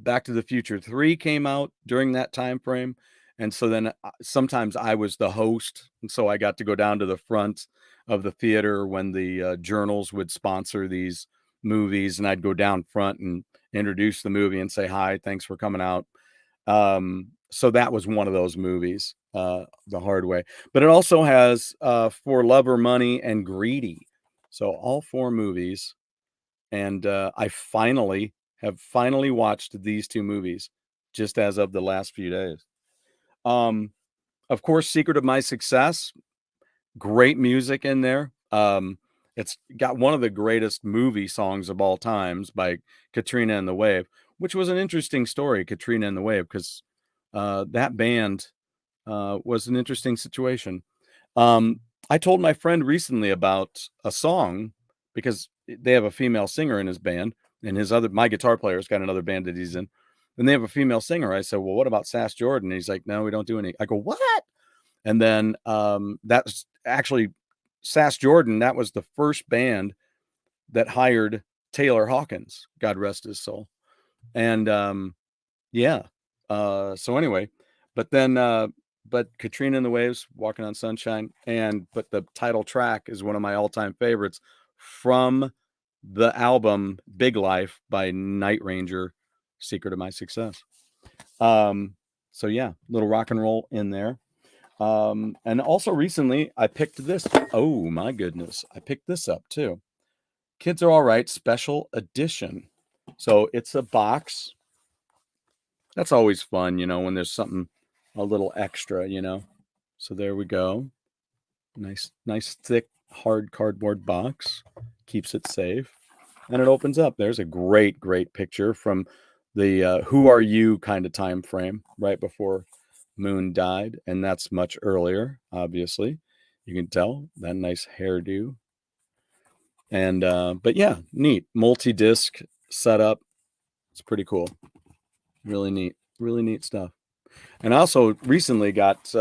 Back to the Future 3 came out during that time frame. And so then sometimes I was the host, and so I got to go down to the front of the theater when the journals would sponsor these movies, and I'd go down front and introduce the movie and say, hi, thanks for coming out. So that was one of those movies, The Hard Way. But it also has For Love or Money and Greedy. So all 4 movies. And I have finally watched these 2 movies just as of the last few days. Of course, Secret of My Success, great music in there. It's got one of the greatest movie songs of all times by Katrina and the Wave, which was an interesting story, Katrina and the Wave, because that band was an interesting situation. I told my friend recently about a song because they have a female singer in his band, and my guitar player's got another band that he's in, and they have a female singer. I said, well, what about Sass Jordan? And he's like, no, we don't do any. I go, what? And then that's actually Sass Jordan. That was the first band that hired Taylor Hawkins, God rest his soul. And yeah. So anyway, but Katrina and the Waves, Walking on Sunshine, but the title track is one of my all-time favorites from the album Big Life by Night Ranger, Secret of My Success. So yeah, little rock and roll in there. And also recently I picked this. Oh my goodness. I picked this up too. Kids Are All Right Special Edition. So it's a box. That's always fun, when there's something a little extra, So there we go. Nice, thick, hard cardboard box. Keeps it safe. And it opens up. There's a great, great picture from the Who Are You kind of time frame right before Moon died. And that's much earlier, obviously. You can tell that nice hairdo. And, but yeah, neat. Multi-disc setup. It's pretty cool. Really neat stuff. And I also recently got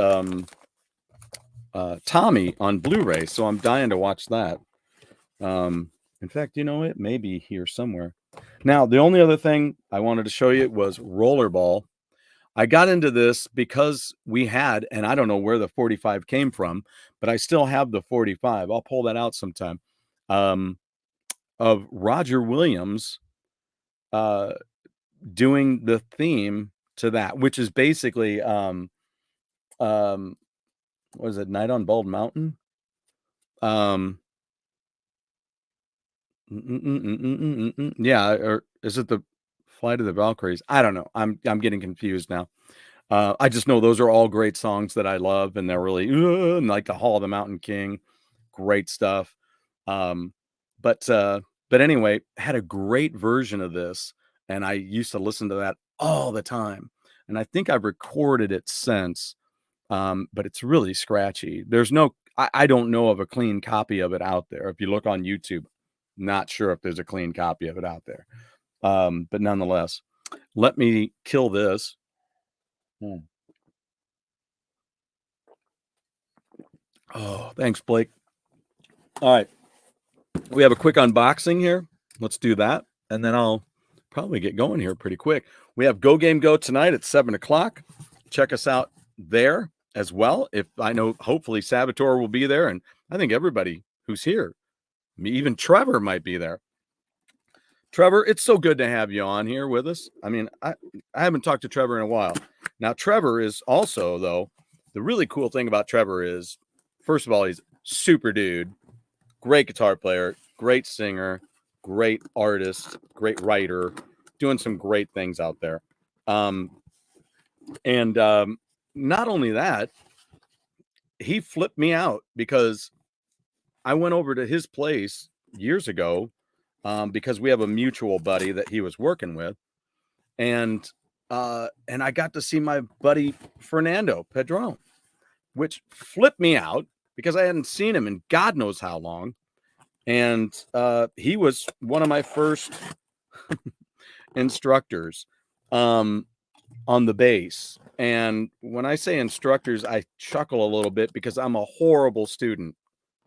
Tommy on Blu-ray, so I'm dying to watch that. In fact, it may be here somewhere. Now, the only other thing I wanted to show you was Rollerball. I got into this because we had, and I don't know where the 45 came from, but I still have the 45. I'll pull that out sometime. Of Roger Williams doing the theme to that, which is basically what is it, Night on Bald Mountain? Yeah, or is it the Flight of the Valkyries? I don't know. I'm getting confused now. I just know those are all great songs that I love, and they're really and like the Hall of the Mountain King, great stuff. But anyway, had a great version of this, and I used to listen to that all the time. And I think I've recorded it since, but it's really scratchy. There's no, I don't know of a clean copy of it out there. If you look on YouTube, not sure if there's a clean copy of it out there. But nonetheless, let me kill this. Oh, thanks, Blake. All right. We have a quick unboxing here. Let's do that. And then I'll probably get going here pretty quick. We have Go Game Go tonight at 7 o'clock. Check us out there as well. If I know, hopefully Saboteur will be there. And I think everybody who's here, even Trevor might be there. Trevor, it's so good to have you on here with us. I mean, I haven't talked to Trevor in a while. Now, Trevor is also, though, the really cool thing about Trevor is, first of all, he's super dude, great guitar player, great singer, great artist, great writer, doing some great things out there. Not only that, he flipped me out because I went over to his place years ago because we have a mutual buddy that he was working with. And I got to see my buddy Fernando Pedron, which flipped me out because I hadn't seen him in God knows how long. And he was one of my first instructors on the bass. And when I say instructors, I chuckle a little bit because I'm a horrible student.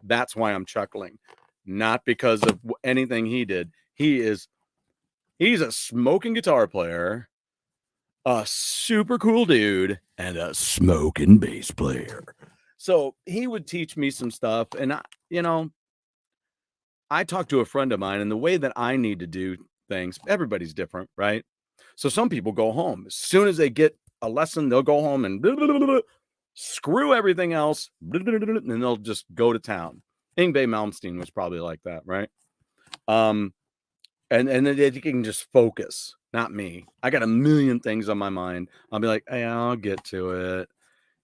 That's why I'm chuckling, not because of anything he did. He's a smoking guitar player, a super cool dude, and a smoking bass player. So he would teach me some stuff. And I talked to a friend of mine, and the way that I need to do things, everybody's different, right? So some people go home. As soon as they get a lesson, they'll go home and screw everything else, and they'll just go to town. Yngwie Malmsteen was probably like that, right? And then they can just focus. Not me. I got a million things on my mind. I'll be like, hey, I'll get to it.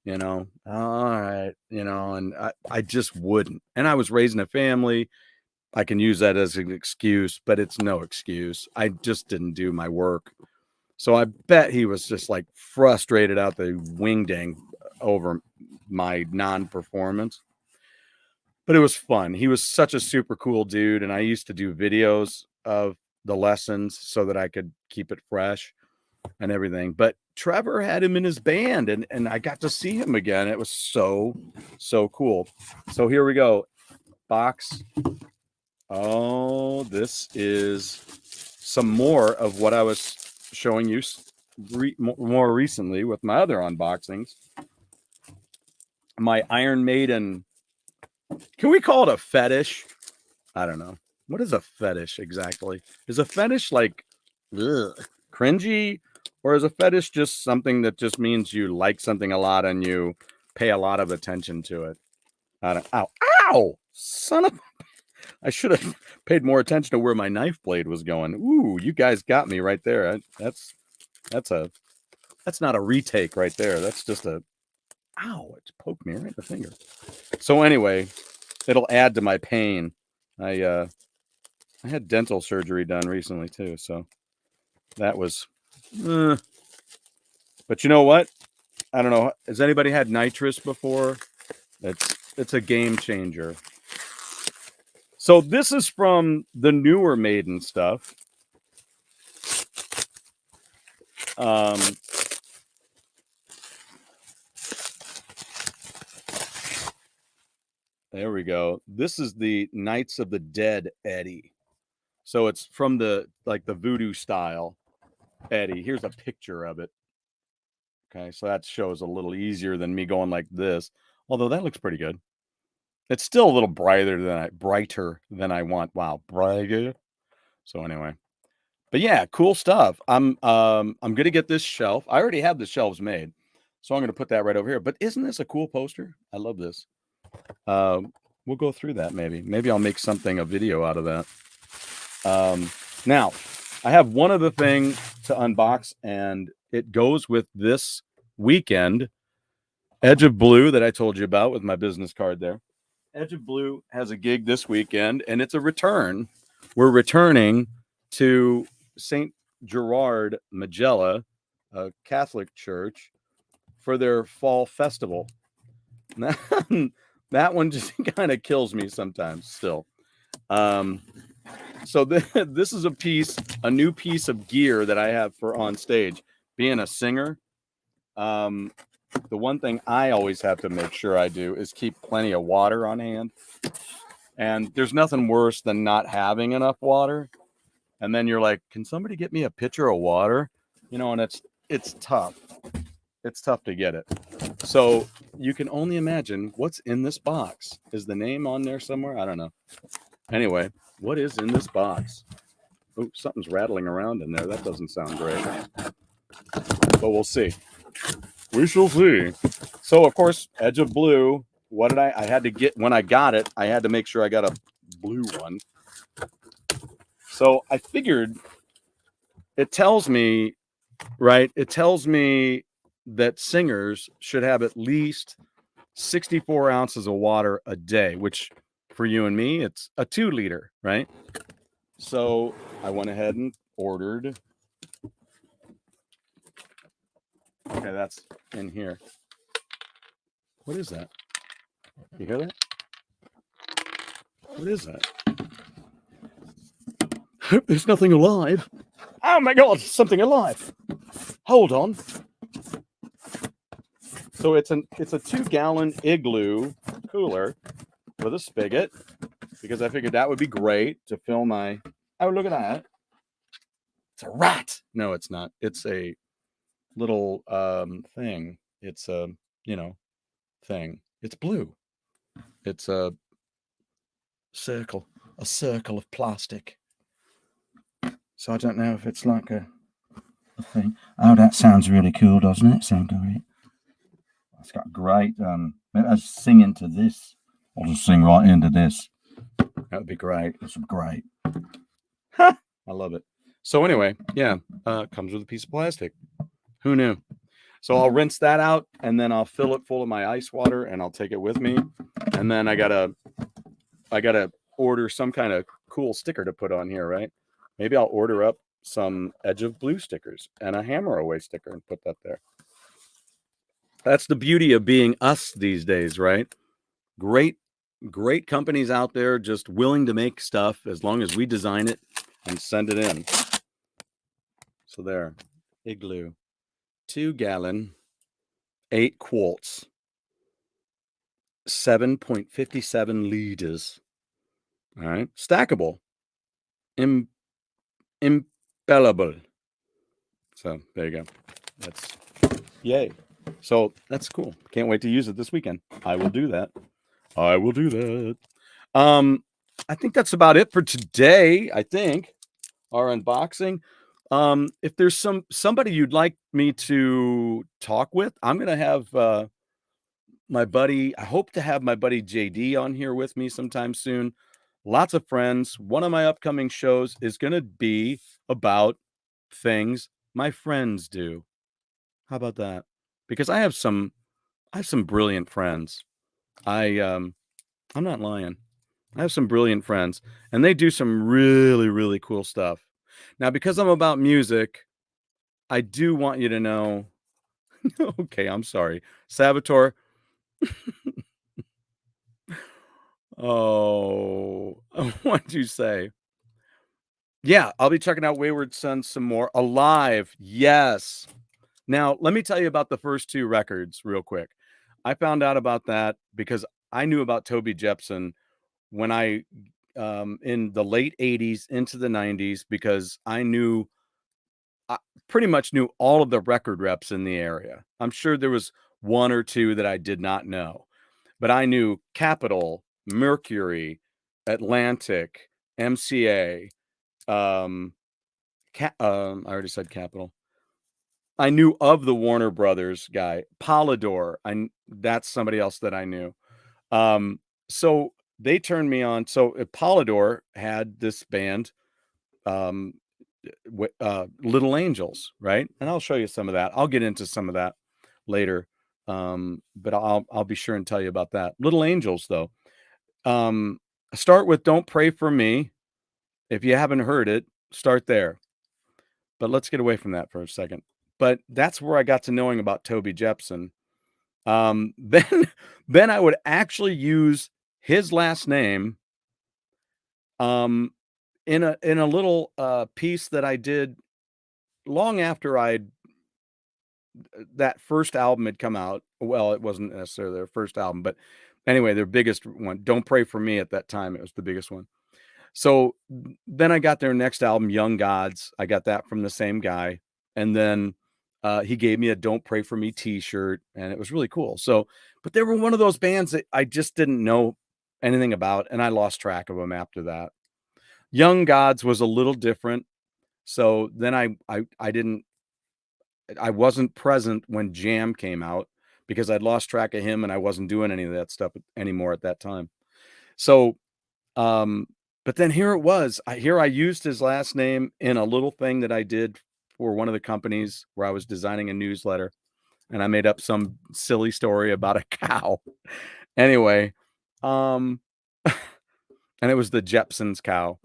All right, and I just wouldn't. And I was raising a family. I can use that as an excuse, but it's no excuse. I just didn't do my work. So I bet he was just like frustrated out the wing dang over my non-performance. But it was fun. He was such a super cool dude. And I used to do videos of the lessons so that I could keep it fresh and everything. But Trevor had him in his band, and I got to see him again. It was so cool. So here we go. Box. Oh, this is some more of what I was showing you more recently with my other unboxings. My Iron Maiden. Can we call it a fetish? I don't know. What is a fetish exactly? Is a fetish like cringy, or is a fetish just something that just means you like something a lot and you pay a lot of attention to it? I don't. Ow! Son of. I should have paid more attention to where my knife blade was going. Ooh, you guys got me right there. That's not a retake right there. That's just a. Ow! It poked me right in the finger. So anyway, it'll add to my pain. I had dental surgery done recently too, so that was. But you know what? I don't know. Has anybody had nitrous before? It's a game changer. So this is from the newer Maiden stuff. There we go. This is the Knights of the Dead Eddie. So it's from the voodoo style Eddie. Here's a picture of it. Okay, so that shows a little easier than me going like this. Although that looks pretty good. It's still a little brighter than I want. Wow, brighter. So anyway, but yeah, cool stuff. I'm gonna get this shelf. I already have the shelves made, so I'm gonna put that right over here. But isn't this a cool poster? I love this. We'll go through that maybe. Maybe I'll make a video out of that. Now, I have one other thing to unbox, and it goes with this weekend. Edge of Blue that I told you about with my business card there. Edge of Blue has a gig this weekend, and it's a return. We're returning to St. Gerard Magella, a Catholic church, for their fall festival. That one just kind of kills me sometimes still. So this is a new piece of gear that I have for on stage. Being a singer, the one thing I always have to make sure I do is keep plenty of water on hand. And there's nothing worse than not having enough water. And then you're like, can somebody get me a pitcher of water? You know, and it's tough. It's tough to get it. So you can only imagine what's in this box. Is the name on there somewhere? I don't know. Anyway, what is in this box? Oh, something's rattling around in there. That doesn't sound great. But we'll see. We shall see. So, of course, Edge of Blue. What did I had to get when I got it? I had to make sure I got a blue one. So I figured it tells me, right? It tells me that singers should have at least 64 ounces of water a day, which for you and me, it's a 2 liter, right? So I went ahead and ordered. Okay, that's in here. What is that? You hear that? What is that? Hope there's nothing alive. Oh my God, something alive. Hold on. So it's a 2-gallon Igloo cooler with a spigot, because I figured that would be great to fill my. Oh, look at that. It's a rat. No, it's not. It's a little thing. It's a, thing. It's blue. It's a circle of plastic. So I don't know if it's like a thing. Oh, that sounds really cool, doesn't it? Sound great. It's got great. Maybe I'll sing into this. I'll just sing right into this. That would be great. It's great. I love it. So anyway, yeah, comes with a piece of plastic. Who knew? So I'll rinse that out, and then I'll fill it full of my ice water, and I'll take it with me. And then I gotta order some kind of cool sticker to put on here, right? Maybe I'll order up some Edge of Blue stickers and a Hammer Away sticker and put that there. That's the beauty of being us these days, right? Great companies out there just willing to make stuff as long as we design it and send it in. So there, Igloo, 2-gallon, 8 quarts, 7.57 liters. All right, stackable, impellable. So there you go. That's yay. So that's cool. Can't wait to use it this weekend. I will do that. I think that's about it for today. I think our unboxing. If there's somebody you'd like me to talk with, I'm gonna have my buddy. I hope to have my buddy JD on here with me sometime soon. Lots of friends. One of my upcoming shows is gonna be about things my friends do. How about that? Because I have some brilliant friends. I'm not lying. I have some brilliant friends, and they do some really, really cool stuff. Now, because I'm about music, I do want you to know. Okay, I'm sorry, Saboteur. Oh, what'd you say? Yeah, I'll be checking out Wayward Sons some more. Alive, yes. Now, let me tell you about the first 2 records real quick. I found out about that because I knew about Toby Jepson when I in the late 80s into the 90s, because I pretty much knew all of the record reps in the area. I'm sure there was 1 or 2 that I did not know, but I knew Capitol, Mercury, Atlantic, MCA, I already said Capitol. I knew of the Warner Brothers guy, Polydor. That's somebody else that I knew. So they turned me on. So Polydor had this band, Little Angels, right? And I'll show you some of that. I'll get into some of that later. But I'll be sure and tell you about that. Little Angels, though. Start with Don't Pray for Me. If you haven't heard it, start there. But let's get away from that for a second. but that's where I got to knowing about Toby Jepson. Then then I would actually use his last name, um, in a little, piece that I did long after I'd that first album had come out. Well, it wasn't necessarily their first album, but anyway, their biggest one, Don't Pray for Me, at that time, it was the biggest one. So, then I got their next album, Young Gods. I got that from the same guy, and then, he gave me a Don't Pray for Me t-shirt, and it was really cool. So but they were one of those bands that I just didn't know anything about, and I lost track of them after that. Young Gods was a little different, so then I wasn't present when Jam came out because I'd lost track of him and I wasn't doing any of that stuff anymore at that time. So, um, but then here it was. I used his last name in a little thing that I did for one of the companies where I was designing a newsletter, and I made up some silly story about a cow. Anyway, um, and it was the Jepson's cow.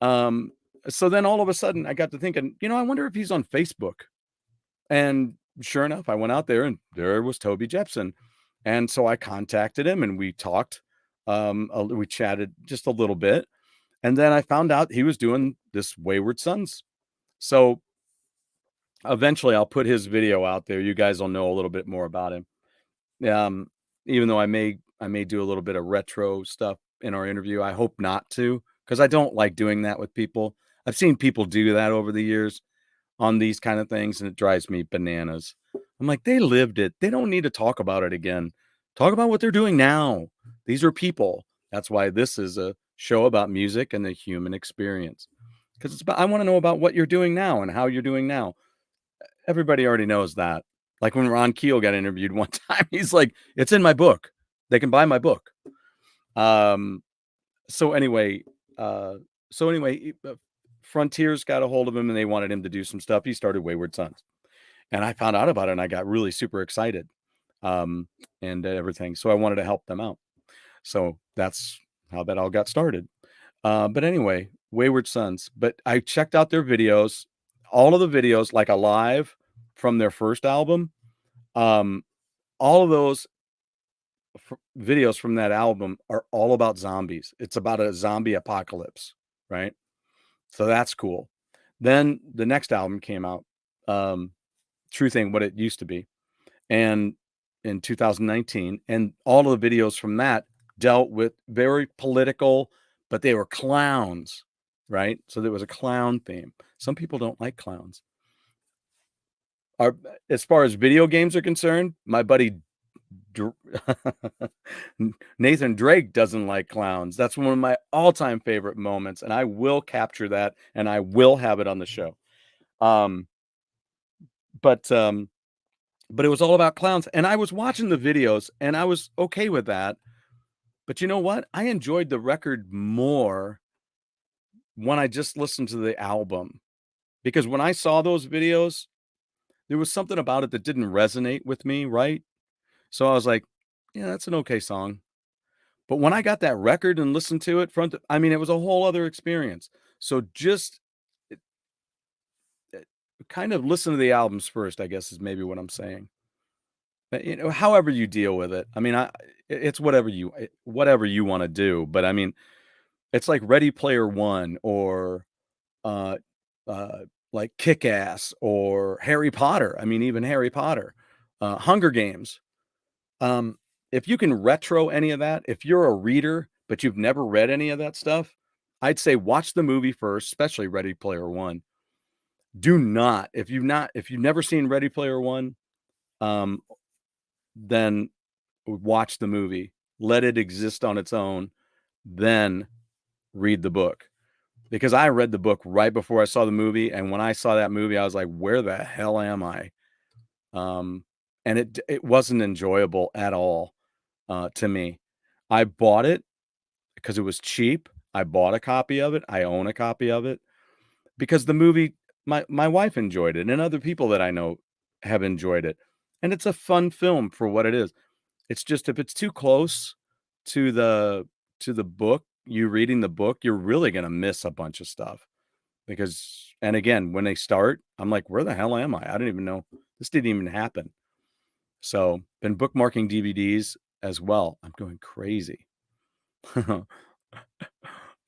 Um, so then all of a sudden I got to thinking, I wonder if he's on Facebook. And sure enough, I went out there and there was Toby Jepson. And so I contacted him and we talked. We chatted just a little bit. And then I found out he was doing this Wayward Sons. So eventually I'll put his video out there. You guys will know a little bit more about him. Um, Even though I may do a little bit of retro stuff in our interview. I hope not to, because I don't like doing that with people. I've seen people do that over the years on these kind of things, and it drives me bananas. I'm like, they lived it. They don't need to talk about it again. Talk about what they're doing now. These are people. That's why this is a show about music and the human experience. Because I want to know about what you're doing now and how you're doing now. Everybody already knows that. Like when Ron Keel got interviewed one time, he's like, it's in my book. They can buy my book. Um, so anyway, uh, Frontiers got a hold of him and they wanted him to do some stuff. He started Wayward Sons, and I found out about it and I got really super excited, um, and everything. So I wanted to help them out. So that's how that all got started. But anyway, Wayward Sons. But I checked out their videos, all of the videos, like Alive from their first album. Um, all of those videos from that album are all about zombies. It's about a zombie apocalypse, right? So that's cool. Then the next album came out, um, True Thing, What It Used to Be, and in 2019, and all of the videos from that dealt with very political, but they were clowns, right? So there was a clown theme. Some people don't like clowns. Our, as far as video games are concerned, my buddy Nathan Drake doesn't like clowns. That's one of my all-time favorite moments, and I will capture that, and I will have it on the show. Um, but it was all about clowns, and I was watching the videos, and I was okay with that. But you know what? I enjoyed the record more when I just listened to the album, because when I saw those videos, there was something about it that didn't resonate with me, right? So I was like, yeah, that's an okay song. But when I got that record and listened to it I mean, it was a whole other experience. So just kind of listen to the albums first, I guess, is maybe what I'm saying. But, however you deal with it. I mean, it's whatever you want to do. But I mean, it's like Ready Player One or uh, uh, like Kick Ass or Harry Potter. I mean, even Harry Potter, Hunger Games. Um, if you can retro any of that, if you're a reader, but you've never read any of that stuff, I'd say watch the movie first, especially Ready Player One. Do not, if you've never seen Ready Player One, um, then watch the movie. Let it exist on its own, then read the book. Because I read the book right before I saw the movie, and when I saw that movie, I was like, "Where the hell am I?" And it wasn't enjoyable at all. To me. I bought it because it was cheap. I bought a copy of it. I own a copy of it because the movie, my wife enjoyed it and other people that I know have enjoyed it. And it's a fun film for what it is. It's just if it's too close to the book, you reading the book, you're really going to miss a bunch of stuff because, and again, when they start, I'm like, where the hell am I? I don't even know. This didn't even happen. So been bookmarking DVDs as well. I'm going crazy.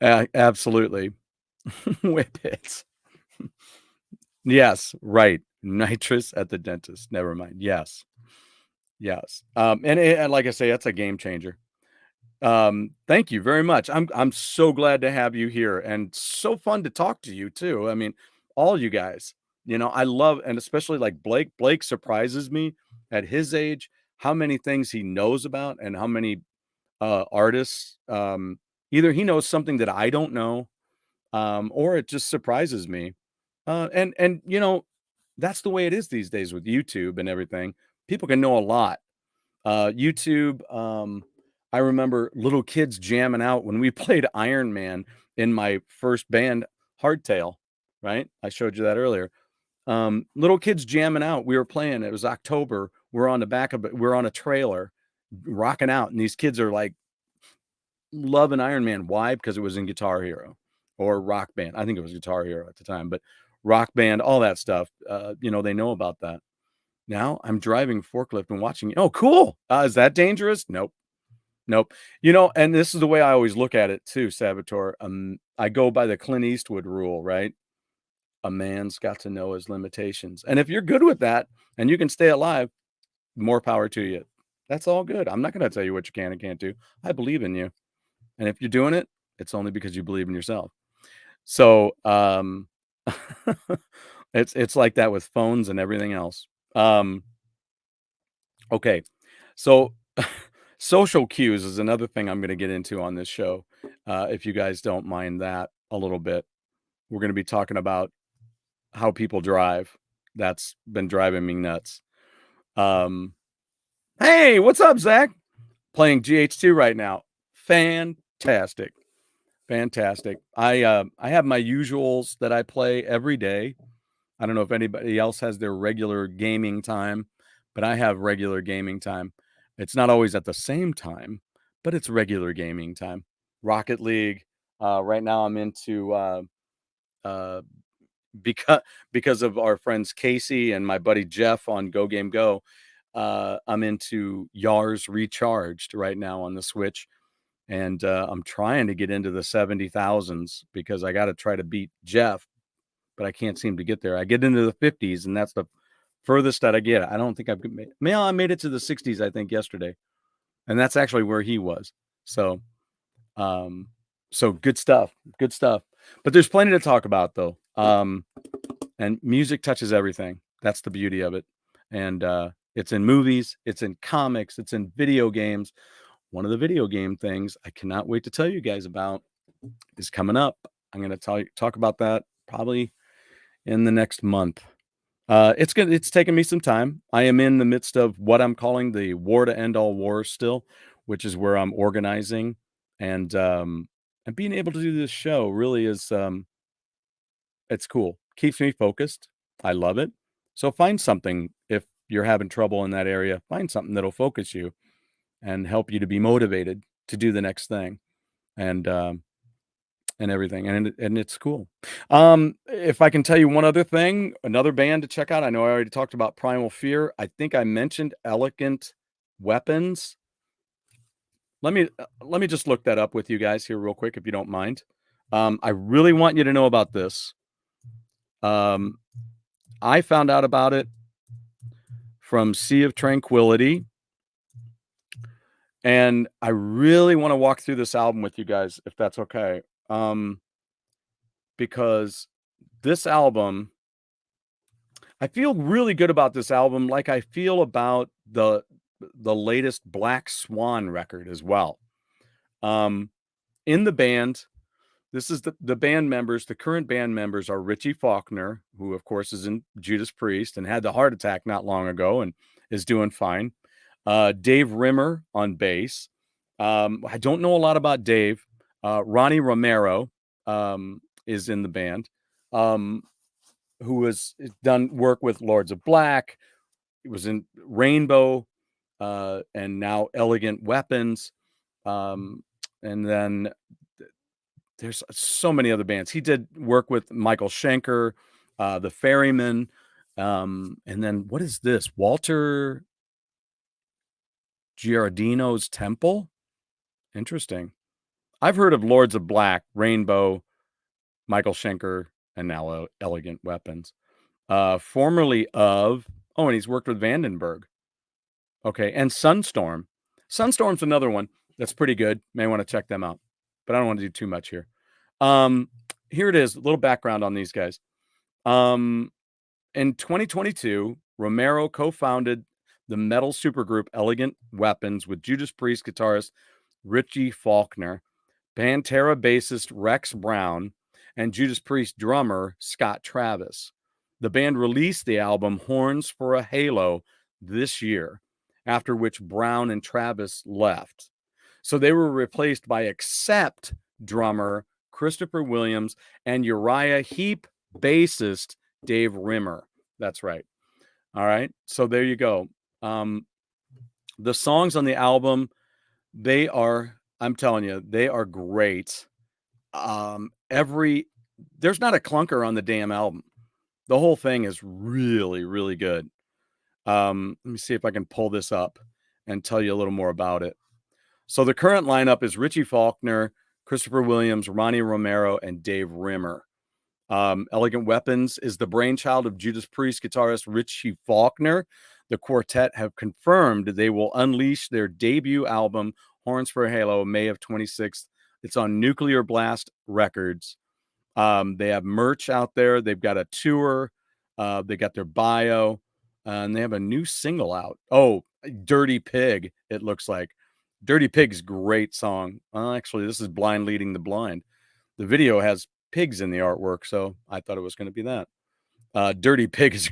Absolutely. Whippets. Yes, right. Nitrous at the dentist. Never mind. Yes. Yes. And like I say, that's a game changer. Thank you very much. I'm so glad to have you here, and so fun to talk to you too. I mean, all you guys, I love, and especially like Blake. Blake surprises me at his age, how many things he knows about and how many artists. Either he knows something that I don't know, or it just surprises me. And that's the way it is these days with YouTube and everything. People can know a lot. YouTube, I remember little kids jamming out when we played Iron Man in my first band, Hardtail, right? I showed you that earlier. Little kids jamming out. We were playing. It was October. We're on the back of it. We're on a trailer, rocking out, and these kids are like loving Iron Man. Why? Because it was in Guitar Hero or Rock Band. I think it was Guitar Hero at the time, but Rock Band, all that stuff. They know about that. Now I'm driving forklift and watching. Oh, cool. Is that dangerous? Nope. Nope. And this is the way I always look at it too, Saboteur. I go by the Clint Eastwood rule, right? A man's got to know his limitations. And if you're good with that and you can stay alive, more power to you. That's all good. I'm not going to tell you what you can and can't do. I believe in you. And if you're doing it, it's only because you believe in yourself. So, it's like that with phones and everything else. Okay. So social cues is another thing I'm going to get into on this show. If you guys don't mind that a little bit, we're going to be talking about how people drive. That's been driving me nuts. Hey, what's up, Zach? Playing GH2 right now. Fantastic. Fantastic. I have my usuals that I play every day. I don't know if anybody else has their regular gaming time, but I have regular gaming time. It's not always at the same time, but it's regular gaming time. Rocket League. Right now I'm into uh, because of our friends Casey and my buddy Jeff on Go Game Go. I'm into Yars Recharged right now on the Switch, and I'm trying to get into the 70,000s because I got to try to beat Jeff, but I can't seem to get there. I get into the 50s, and that's the furthest that I get. I don't think I've made. I made it to the 60s, I think, yesterday, and that's actually where he was. So, so good stuff. Good stuff. But there's plenty to talk about, though. And music touches everything. That's the beauty of it. And it's in movies, it's in comics, it's in video games. One of the video game things I cannot wait to tell you guys about is coming up. I'm going to talk about that probably in the next month. It's taken me some time. I am in the midst of what I'm calling the war to end all wars still, which is where I'm organizing and being able to do this show really is it's cool. Keeps me focused. I love it. So find something if you're having trouble in that area. Find something that'll focus you and help you to be motivated to do the next thing. And everything, and it's cool. If I can tell you one other thing, another band to check out. I know I already talked about Primal Fear. I think I mentioned Elegant Weapons. Let me just look that up with you guys here real quick, if you don't mind. I really want you to know about this. I found out about it from Sea of Tranquility, and I really want to walk through this album with you guys, if that's okay. Because this album, I feel really good about this album, like I feel about the latest Black Swan record as well. In the band, this is the band members. The current band members are Richie Faulkner, who of course is in Judas Priest and had the heart attack not long ago and is doing fine. Dave Rimmer on bass. I don't know a lot about Dave. Ronnie Romero is in the band, who has done work with Lords of Black. He was in Rainbow, and now Elegant Weapons. And then there's so many other bands. He did work with Michael Schenker, the Ferrymen, and then what is this? Walter Giardino's Temple? Interesting. I've heard of Lords of Black, Rainbow, Michael Schenker, and now Elegant Weapons. Formerly of, and he's worked with Vandenberg. Okay, and Sunstorm. Sunstorm's another one that's pretty good. May want to check them out, but I don't want to do too much here. Here it is, a little background on these guys. In 2022, Romero co-founded the metal supergroup Elegant Weapons with Judas Priest guitarist Richie Faulkner, Pantera bassist Rex Brown, and Judas Priest drummer Scott Travis. The band released the album Horns for a Halo this year, after which Brown and Travis left. So they were replaced by Accept drummer Christopher Williams and Uriah Heep bassist Dave Rimmer. That's right. All right. So there you go. The songs on the album, I'm telling you, they are great. There's not a clunker on the damn album. The whole thing is really, really good. Let me see if I can pull this up and tell you a little more about it. So the current lineup is Richie Faulkner, Christopher Williams, Ronnie Romero, and Dave Rimmer. Elegant Weapons is the brainchild of Judas Priest guitarist Richie Faulkner. The quartet have confirmed they will unleash their debut album, Horns for a Halo, May of 26th. It's on Nuclear Blast Records. They have merch out there. They've got a tour. They got their bio. And they have a new single out. Oh, Dirty Pig, it looks like. Dirty Pig's great song. Actually, this is Blind Leading the Blind. The video has pigs in the artwork, so I thought it was going to be that. Dirty Pig is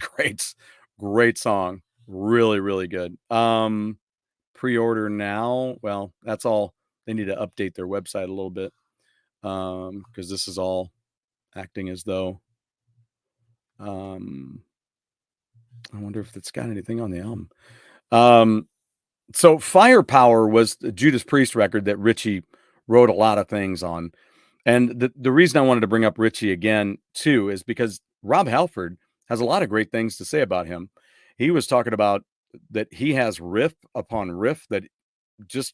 great song. Really, really good. Pre-order now. Well, that's all. They need to update their website a little bit because this is all acting as though I wonder if it's got anything on the album. So Firepower was the Judas Priest record that Richie wrote a lot of things on. And the reason I wanted to bring up Richie again, too, is because Rob Halford has a lot of great things to say about him. He was talking about that he has riff upon riff that just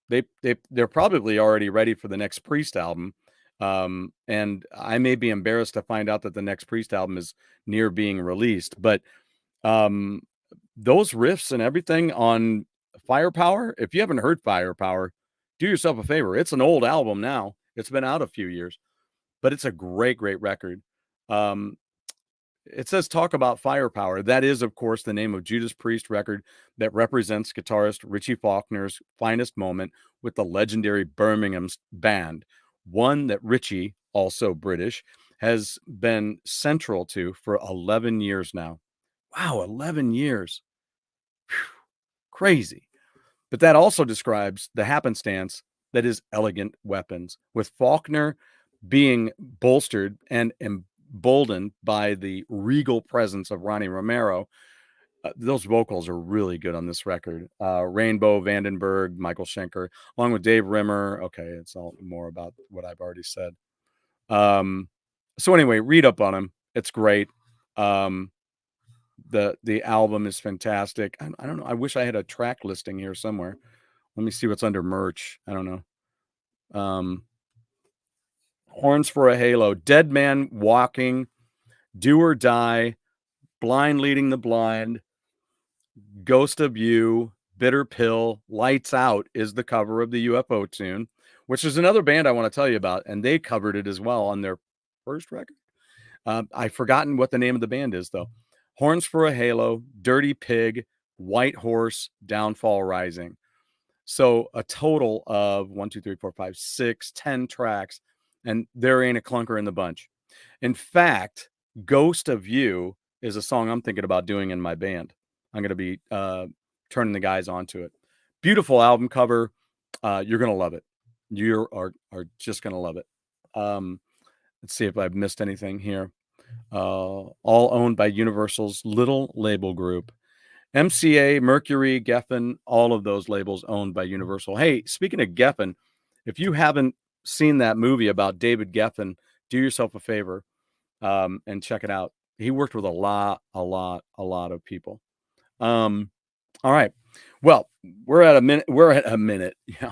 they're probably already ready for the next Priest album. And I may be embarrassed to find out that the next Priest album is near being released. But those riffs and everything on Firepower, if you haven't heard Firepower, do yourself a favor. It's an old album now. It's been out a few years, but it's a great record. It says talk about Firepower. That is, of course, the name of Judas Priest record that represents guitarist Richie Faulkner's finest moment with the legendary Birmingham band, one that Richie, also British, has been central to for 11 years now. Wow, 11 years. Whew, crazy. But that also describes the happenstance that is Elegant Weapons, with Faulkner being bolstered and emboldened by the regal presence of Ronnie Romero. Those vocals are really good on this record. Rainbow, Vandenberg, Michael Schenker, along with Dave Rimmer. Okay, it's all more about what I've already said. So anyway, read up on him. It's great. The album is fantastic. I don't know. I wish I had a track listing here somewhere. Let me see what's under merch. I don't know. Horns for a Halo, Dead Man Walking, Do or Die, Blind Leading the Blind, Ghost of You, Bitter Pill, Lights Out is the cover of the UFO tune, which is another band I want to tell you about, and they covered it as well on their first record. I've forgotten what the name of the band is, though. Horns for a Halo, Dirty Pig, White Horse, Downfall Rising. So a total of 1, 2, 3, 4, 5, 6, 10 tracks, and there ain't a clunker in the bunch. In fact, Ghost of You is a song I'm thinking about doing in my band. I'm going to be turning the guys onto it. Beautiful album cover. You're going to love it. You are just going to love it. Let's see if I've missed anything here. All owned by Universal's little label group. MCA, Mercury, Geffen, all of those labels owned by Universal. Hey, speaking of Geffen, if you haven't seen that movie about David Geffen, do yourself a favor and check it out. He worked with a lot of people. All right. Well, we're at a minute. Yeah.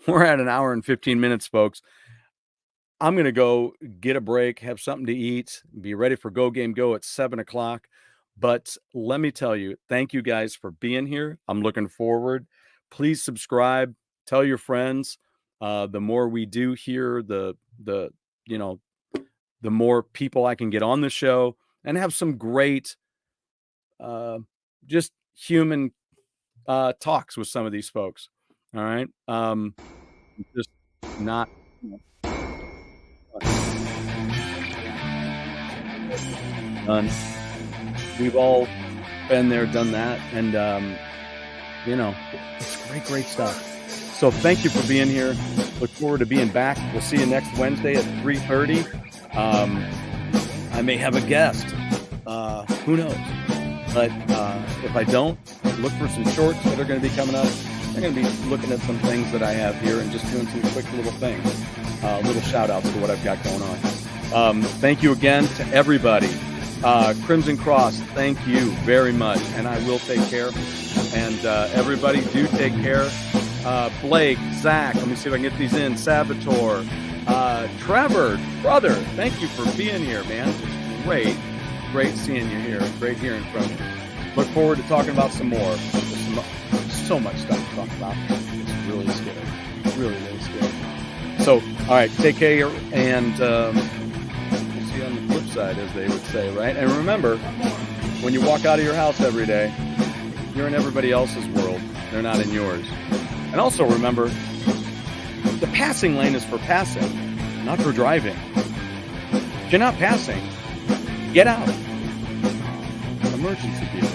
We're at an hour and 15 minutes, folks. I'm going to go get a break, have something to eat, be ready for Go Game Go at 7 o'clock. But let me tell you, thank you guys for being here. I'm looking forward. Please subscribe, tell your friends. The more we do here, the more people I can get on the show and have some great, just human talks with some of these folks. All right. Just not. Done. We've all been there, done that, and it's great stuff. So thank you for being here. Look forward to being back. We'll see you next Wednesday at 3:30. I may have a guest. Who knows? But if I don't, look for some shorts that are going to be coming up. I'm going to be looking at some things that I have here and just doing some quick little things, little shout outs to what I've got going on. Thank you again to everybody. Crimson Cross, thank you very much. And I will take care. And everybody do take care. Blake, Zach, let me see if I can get these in. Saboteur, Trevor, brother, thank you for being here, man. It's great seeing you here. Great hearing from you. Look forward to talking about some more. There's so much stuff to talk about. It's really scary. Really scary. So, all right, take care, and we'll see you on the flip side, as they would say, right? And remember, when you walk out of your house every day, you're in everybody else's world. They're not in yours. And also remember, the passing lane is for passing, not for driving. If you're not passing, get out. Emergency vehicle.